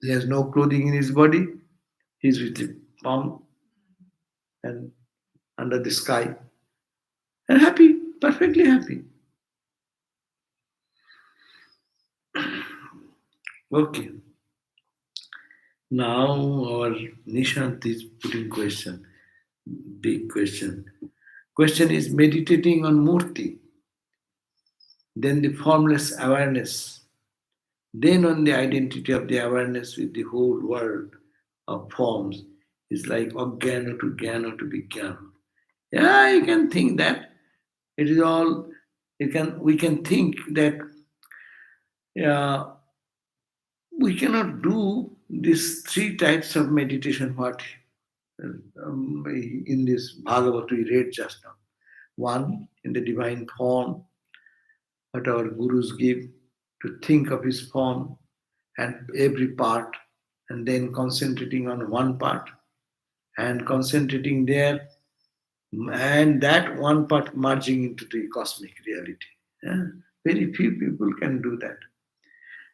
He has no clothing in his body. He's with the palm and under the sky and happy, perfectly happy. Okay. Now our Nishant is putting question, big question. Question is meditating on Murti, then the formless awareness, then on the identity of the awareness with the whole world of forms is like Ajnana to Jnana to Vijnana. Yeah, you can think that. It is all we can think that we cannot do these three types of meditation what in this Bhagavatam we read just now. One, in the divine form, what our gurus give, to think of his form and every part, and then concentrating on one part and concentrating there, and that one part merging into the cosmic reality. Yeah? Very few people can do that.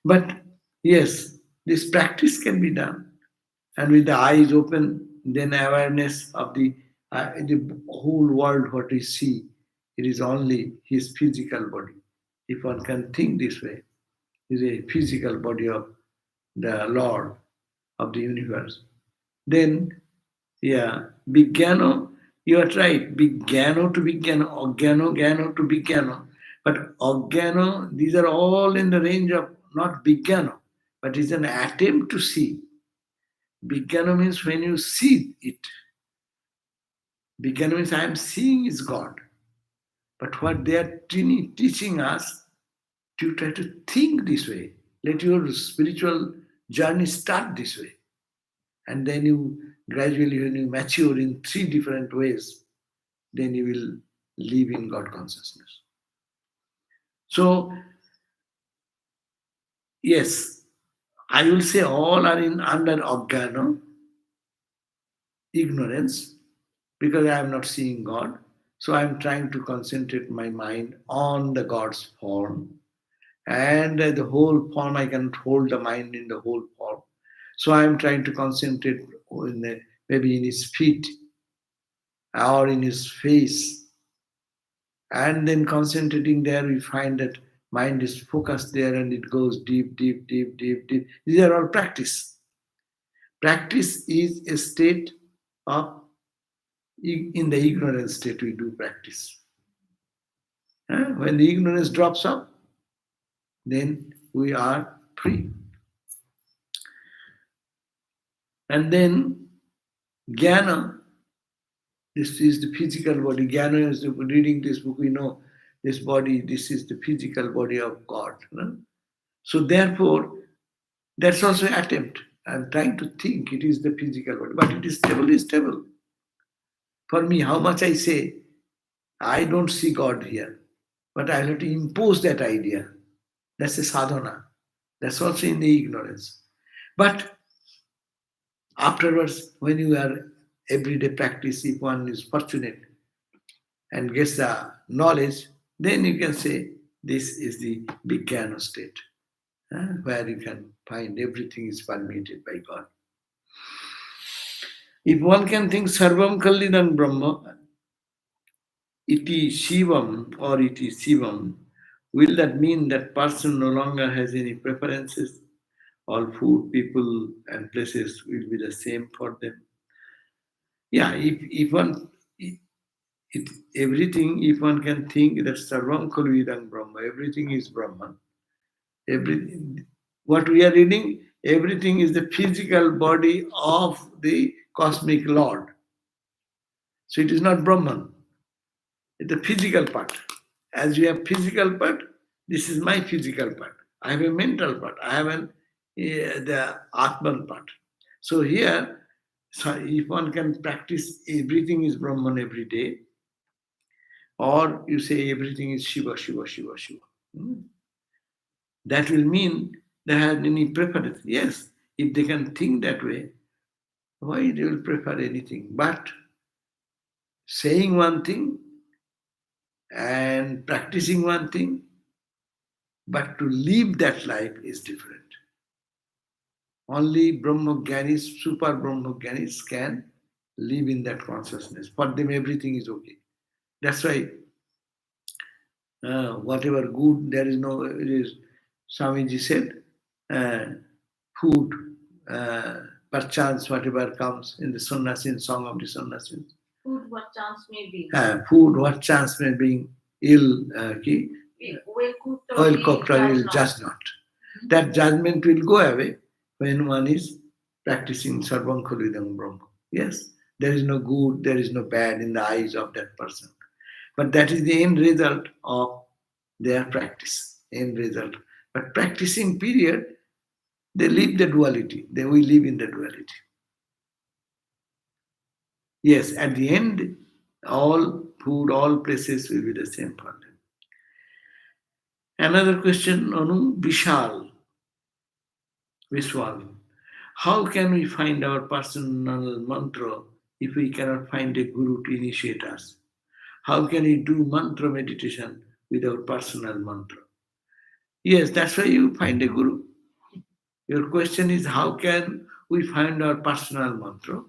But yes, this practice can be done. And with the eyes open, then awareness of the whole world, what we see, it is only his physical body. If one can think this way, is a physical body of the Lord of the universe. Then, yeah, Vijnano, you are right, Vijnano to Vijnano, Ajnano, Jnano to Vijnano. But Ajnano, these are all in the range of not Vijnano, but is an attempt to see. Vijnana means when you see it. Vijnana means I am seeing is God. But what they are teaching us, to try to think this way. Let your spiritual journey start this way. And then you gradually, when you mature in three different ways, then you will live in God consciousness. So, yes, I will say all are under Ajnana, ignorance, because I am not seeing God. So I am trying to concentrate my mind on the God's form. And the whole form, I can hold the mind in the whole form. So I am trying to concentrate maybe in his feet or in his face. And then concentrating there, we find that mind is focused there and it goes deep, deep, deep, deep, deep. These are all practice. Practice is a state of, in the ignorance state, we do practice. When the ignorance drops off, then we are free. And then jnana, This is the physical body. Jnana is reading this book, we know this body, this is the physical body of God. No? So therefore, that's also an attempt. I'm trying to think it is the physical body, but it is stable. For me, how much I say, I don't see God here, but I have to impose that idea. That's a sadhana. That's also in the ignorance. But afterwards, when you are everyday practice, if one is fortunate and gets the knowledge, then you can say this is the Vijnana state, where you can find everything is permeated by God. If one can think Sarvam Kallidam Brahma, iti Shivam or iti Shivam, will that mean that person no longer has any preferences? All food, people, and places will be the same for them. Yeah, if one everything, if one can think that Sarvam Khalvidam Brahma, everything is Brahman. Everything, what we are reading, everything is the physical body of the cosmic Lord. So it is not Brahman. It's the physical part. As you have physical part, this is my physical part. I have a mental part. I have the Atman part. So here, so if one can practice everything is Brahman every day, or you say everything is Shiva, Shiva, Shiva, Shiva. That will mean they have any preference. Yes, if they can think that way, why they will prefer anything? But saying one thing and practicing one thing, but to live that life is different. Only Brahmagyanis, super Brahmagyanis can live in that consciousness. For them, everything is okay. That's why whatever good, there is no, it is, Swamiji said, food, perchance whatever comes in the Sannyasin, song of the Sannyasin. Food what chance may be. Food, what chance may be ill, Well cooked or oil cooked or ill, judge not. That judgment will go away when one is practicing Sarvam Khalvidam Brahma. Yes, there is no good, there is no bad in the eyes of that person. But that is the end result of their practice, end result. But practicing period, they live the duality. They will live in the duality. Yes, at the end, all food, all places will be the same for them. Another question, Anu, Vishal. Vishwal. How can we find our personal mantra if we cannot find a guru to initiate us? How can we do mantra meditation without personal mantra? Yes, that's why you find a guru. Your question is how can we find our personal mantra,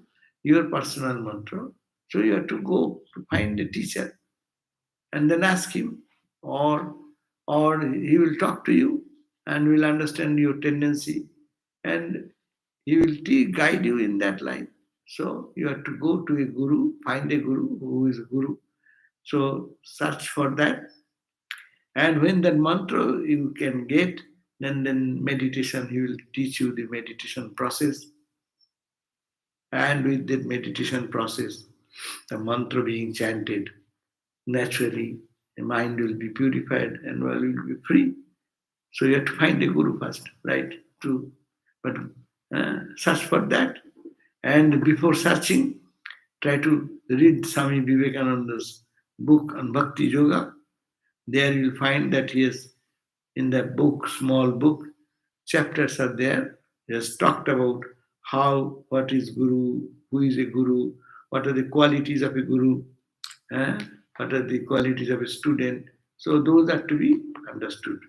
your personal mantra? So you have to go to find a teacher and then ask him, or he will talk to you and will understand your tendency, and he will guide you in that line. So you have to go to a guru, find a guru who is a guru. So search for that. And when that mantra you can get, then meditation, he will teach you the meditation process. And with that meditation process, the mantra being chanted, naturally the mind will be purified and will be free. So you have to find a guru first, right? True. But search for that. And before searching, try to read Swami Vivekananda's book on Bhakti Yoga. There you'll find that he has, in that book, small book, chapters are there. He has talked about how, what is Guru, who is a Guru, what are the qualities of a Guru, what are the qualities of a student. So those are to be understood.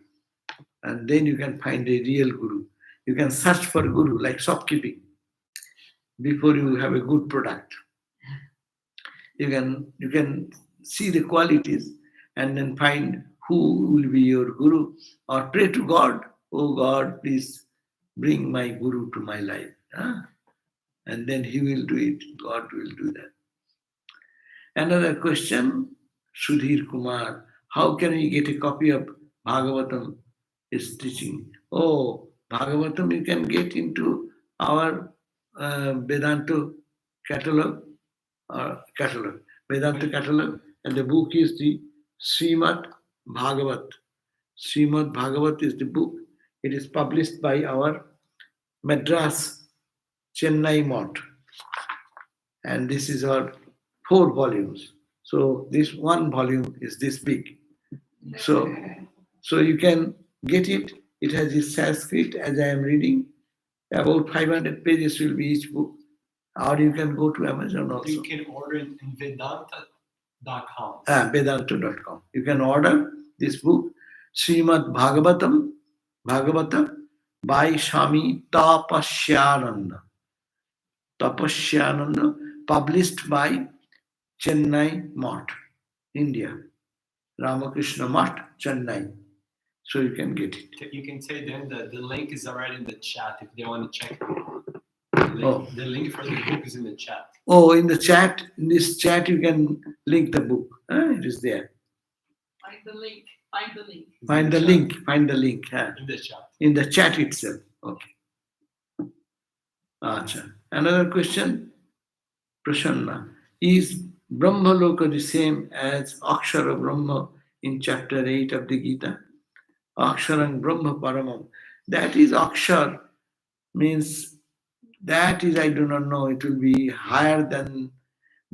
And then you can find a real Guru. You can search for Guru like shopkeeping before you have a good product. You can see the qualities and then find who will be your Guru, or pray to God, oh God, please bring my Guru to my life. And then he will do it, God will do that. Another question, Sudhir Kumar, how can we get a copy of Bhagavatam is teaching? Oh, Bhagavatam you can get into our Vedanta catalog catalog, Vedanta catalog, and the book is the Srimad Bhagavat. Srimad Bhagavat is the book. It is published by our Madras Chennai Mott, and this is our 4 volumes. So this 1 volume is this big. So you can get it. It has a Sanskrit, as I am reading. About 500 pages will be each book. Or you can go to Amazon also. You can order it in Vedanta.com. Vedanta.com. You can order this book, Srimad Bhagavatam by Swami Tapasyananda. Tapasyananda, published by Chennai Mott, India. Ramakrishna Mott, Chennai. So you can get it. You can say them that the link is already in the chat if they want to check it. The link for the book is in the chat. Oh, in the chat, in this chat, you can link the book. It is there. Find the link. Find the link. Find the link. Find the link. In the chat. In the chat itself. Okay. Acha. Another question. Prasanna. Is Brahmaloka the same as Akshara Brahma in chapter 8 of the Gita? Aksharang Brahma Paramam. That is Akshar, means that is, I do not know, it will be higher than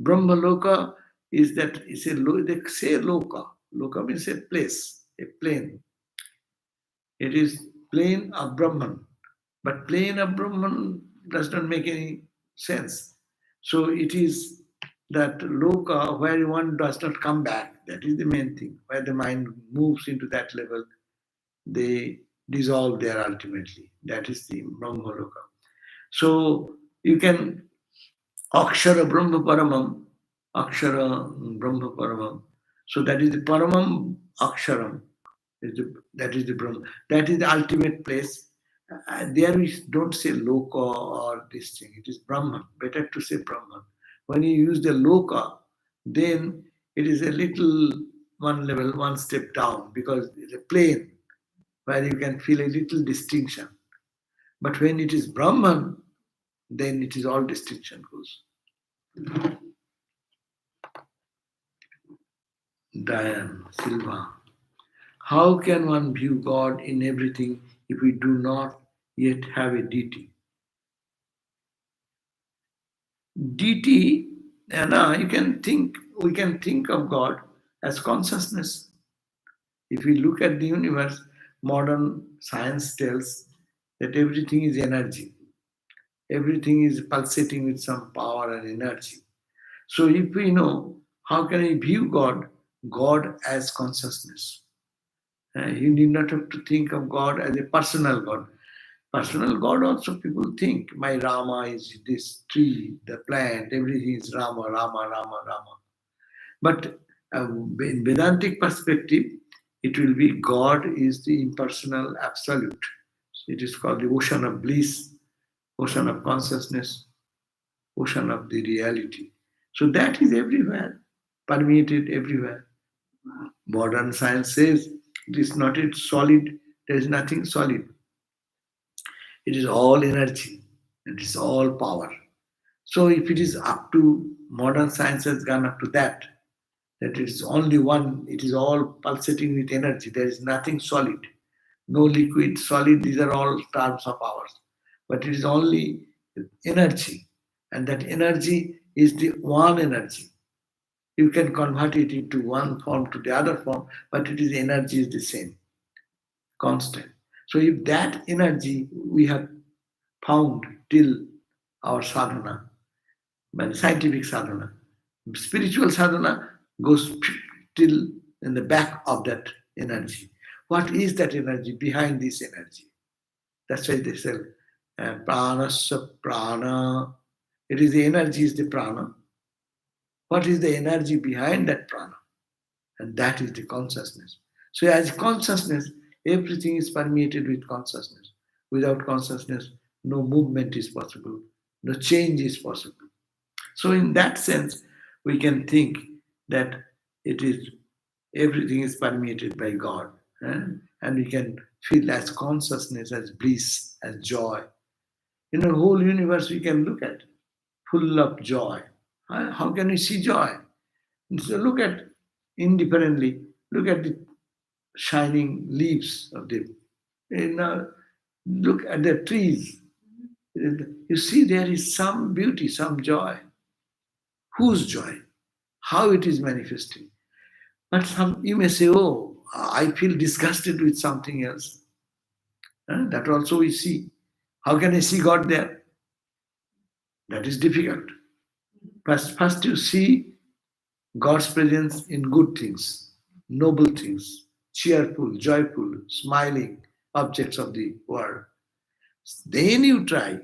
Brahmaloka. Is that, it's a, they say Loka. Loka means a place, a plane. It is plane of Brahman. But plane of Brahman does not make any sense. So it is that Loka where one does not come back. That is the main thing. Where the mind moves into that level, they dissolve there ultimately. That is the Brahmaloka. So you can Akshara Brahma Paramam, Akshara Brahma Paramam. So that is the Paramam Aksharam. That is the Brahma. That is the ultimate place. There we don't say Loka or this thing. It is Brahman. Better to say Brahman. When you use the Loka, then it is a little one level, one step down, because it's a plane where you can feel a little distinction. But when it is Brahman, then it is all distinction goes. Diane Silva. How can one view God in everything if we do not yet have a deity? Deity, you can think, we can think of God as consciousness. If we look at the universe, modern science tells that everything is energy. Everything is pulsating with some power and energy. So if we know, how can we view God? God as consciousness. You need not have to think of God as a personal God. Personal God also people think, my Rama is this tree, the plant, everything is Rama, Rama, Rama, Rama. But in Vedantic perspective, it will be God is the impersonal absolute. It is called the ocean of bliss, ocean of consciousness, ocean of the reality. So that is everywhere, permeated everywhere. Modern science says it is not a solid, there is nothing solid. It is all energy, it is all power. So if it is up to, modern science has gone up to that it is only one, it is all pulsating with energy, there is nothing solid. No liquid, solid, these are all terms of ours. But it is only energy. And that energy is the one energy. You can convert it into one form to the other form, but it is energy is the same, constant. So if that energy we have found till our sadhana, scientific sadhana, spiritual sadhana goes till in the back of that energy. What is that energy behind this energy? That's why they say pranasya prana. It is the energy is the prana. What is the energy behind that prana? And that is the consciousness. So as consciousness, everything is permeated with consciousness. Without consciousness, no movement is possible, no change is possible. So in that sense, we can think that it is everything is permeated by God. And we can feel as consciousness, as bliss, as joy. In the whole universe we can look at, full of joy, How can we see joy? So look at indifferently, look at the shining leaves of the, look at the trees. You see there is some beauty, some joy. Whose joy? How it is manifesting? But some you may say, oh, I feel disgusted with something else. That also we see. How can I see God there? That is difficult. First you see God's presence in good things, noble things, cheerful, joyful, smiling objects of the world. Then you try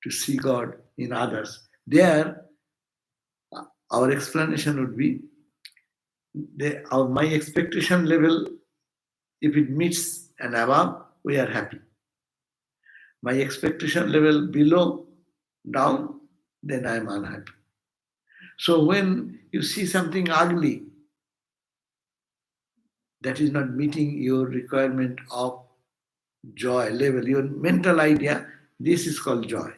to see God in others. There, our explanation would be my expectation level, if it meets and above, we are happy. My expectation level below, down, then I am unhappy. So when you see something ugly, that is not meeting your requirement of joy level, your mental idea, this is called joy.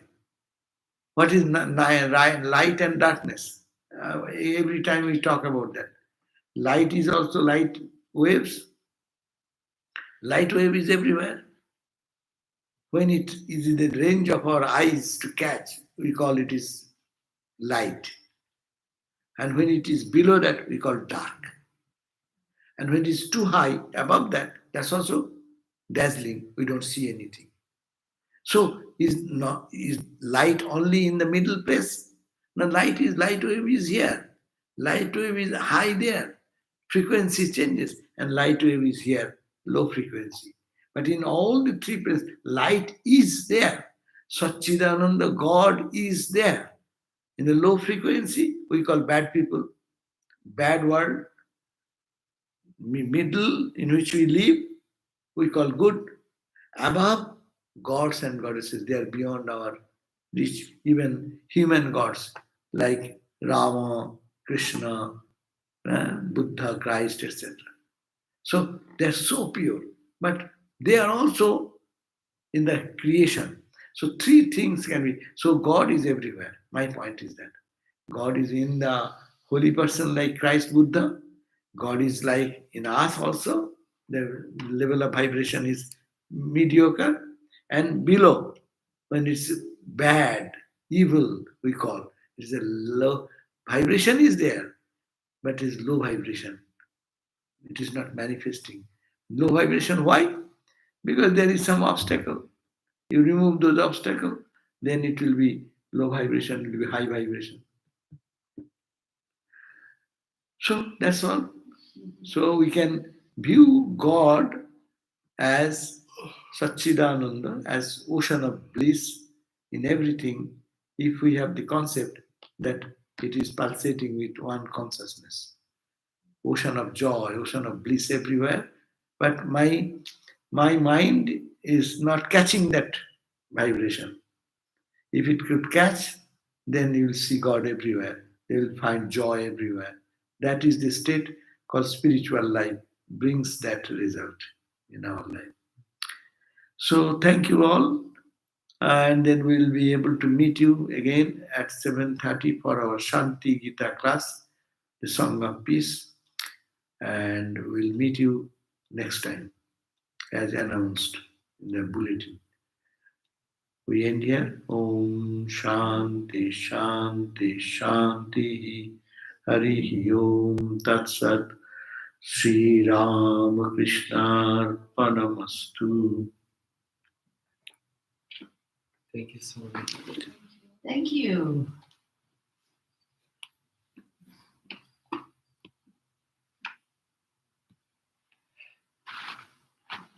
What is light and darkness? Every time we talk about that. Light is also light waves. Light wave is everywhere. When it is in the range of our eyes to catch, we call it is light. And when it is below that, we call dark. And when it is too high, above that, that's also dazzling. We don't see anything. So is light only in the middle place? No, light wave is here. Light wave is high there. Frequency changes, and light wave is here, low frequency. But in all the three places, light is there. Satchidananda, God is there. In the low frequency, we call bad people, bad world. Middle in which we live, we call good. Above, gods and goddesses, they are beyond our reach. Even human gods like Rama, Krishna, Buddha, Christ, etc. So they are so pure, but they are also in the creation. So three things can be. So God is everywhere. My point is that God is in the holy person like Christ, Buddha. God is like in us also. The level of vibration is mediocre. And below, when it's bad, evil, we call, it's a low vibration is there, but it's low vibration. It is not manifesting. Low vibration, why? Because there is some obstacle. You remove those obstacles, then it will be low vibration, it will be high vibration. So that's all. So we can view God as Satchidananda, as ocean of bliss in everything, if we have the concept that it is pulsating with one consciousness. Ocean of joy, ocean of bliss everywhere. But my mind is not catching that vibration. If it could catch, then you will see God everywhere. They will find joy everywhere. That is the state called spiritual life, brings that result in our life. So thank you all. And then we'll be able to meet you again at 7:30 for our Shanti Gita class, the Song of Peace. And we'll meet you next time as announced in the bulletin. We end here. Om Shanti Shanti Shanti Hari Om Tat Sat Sri Ramakrishna Arpanamastu. Thank you so much. Thank you.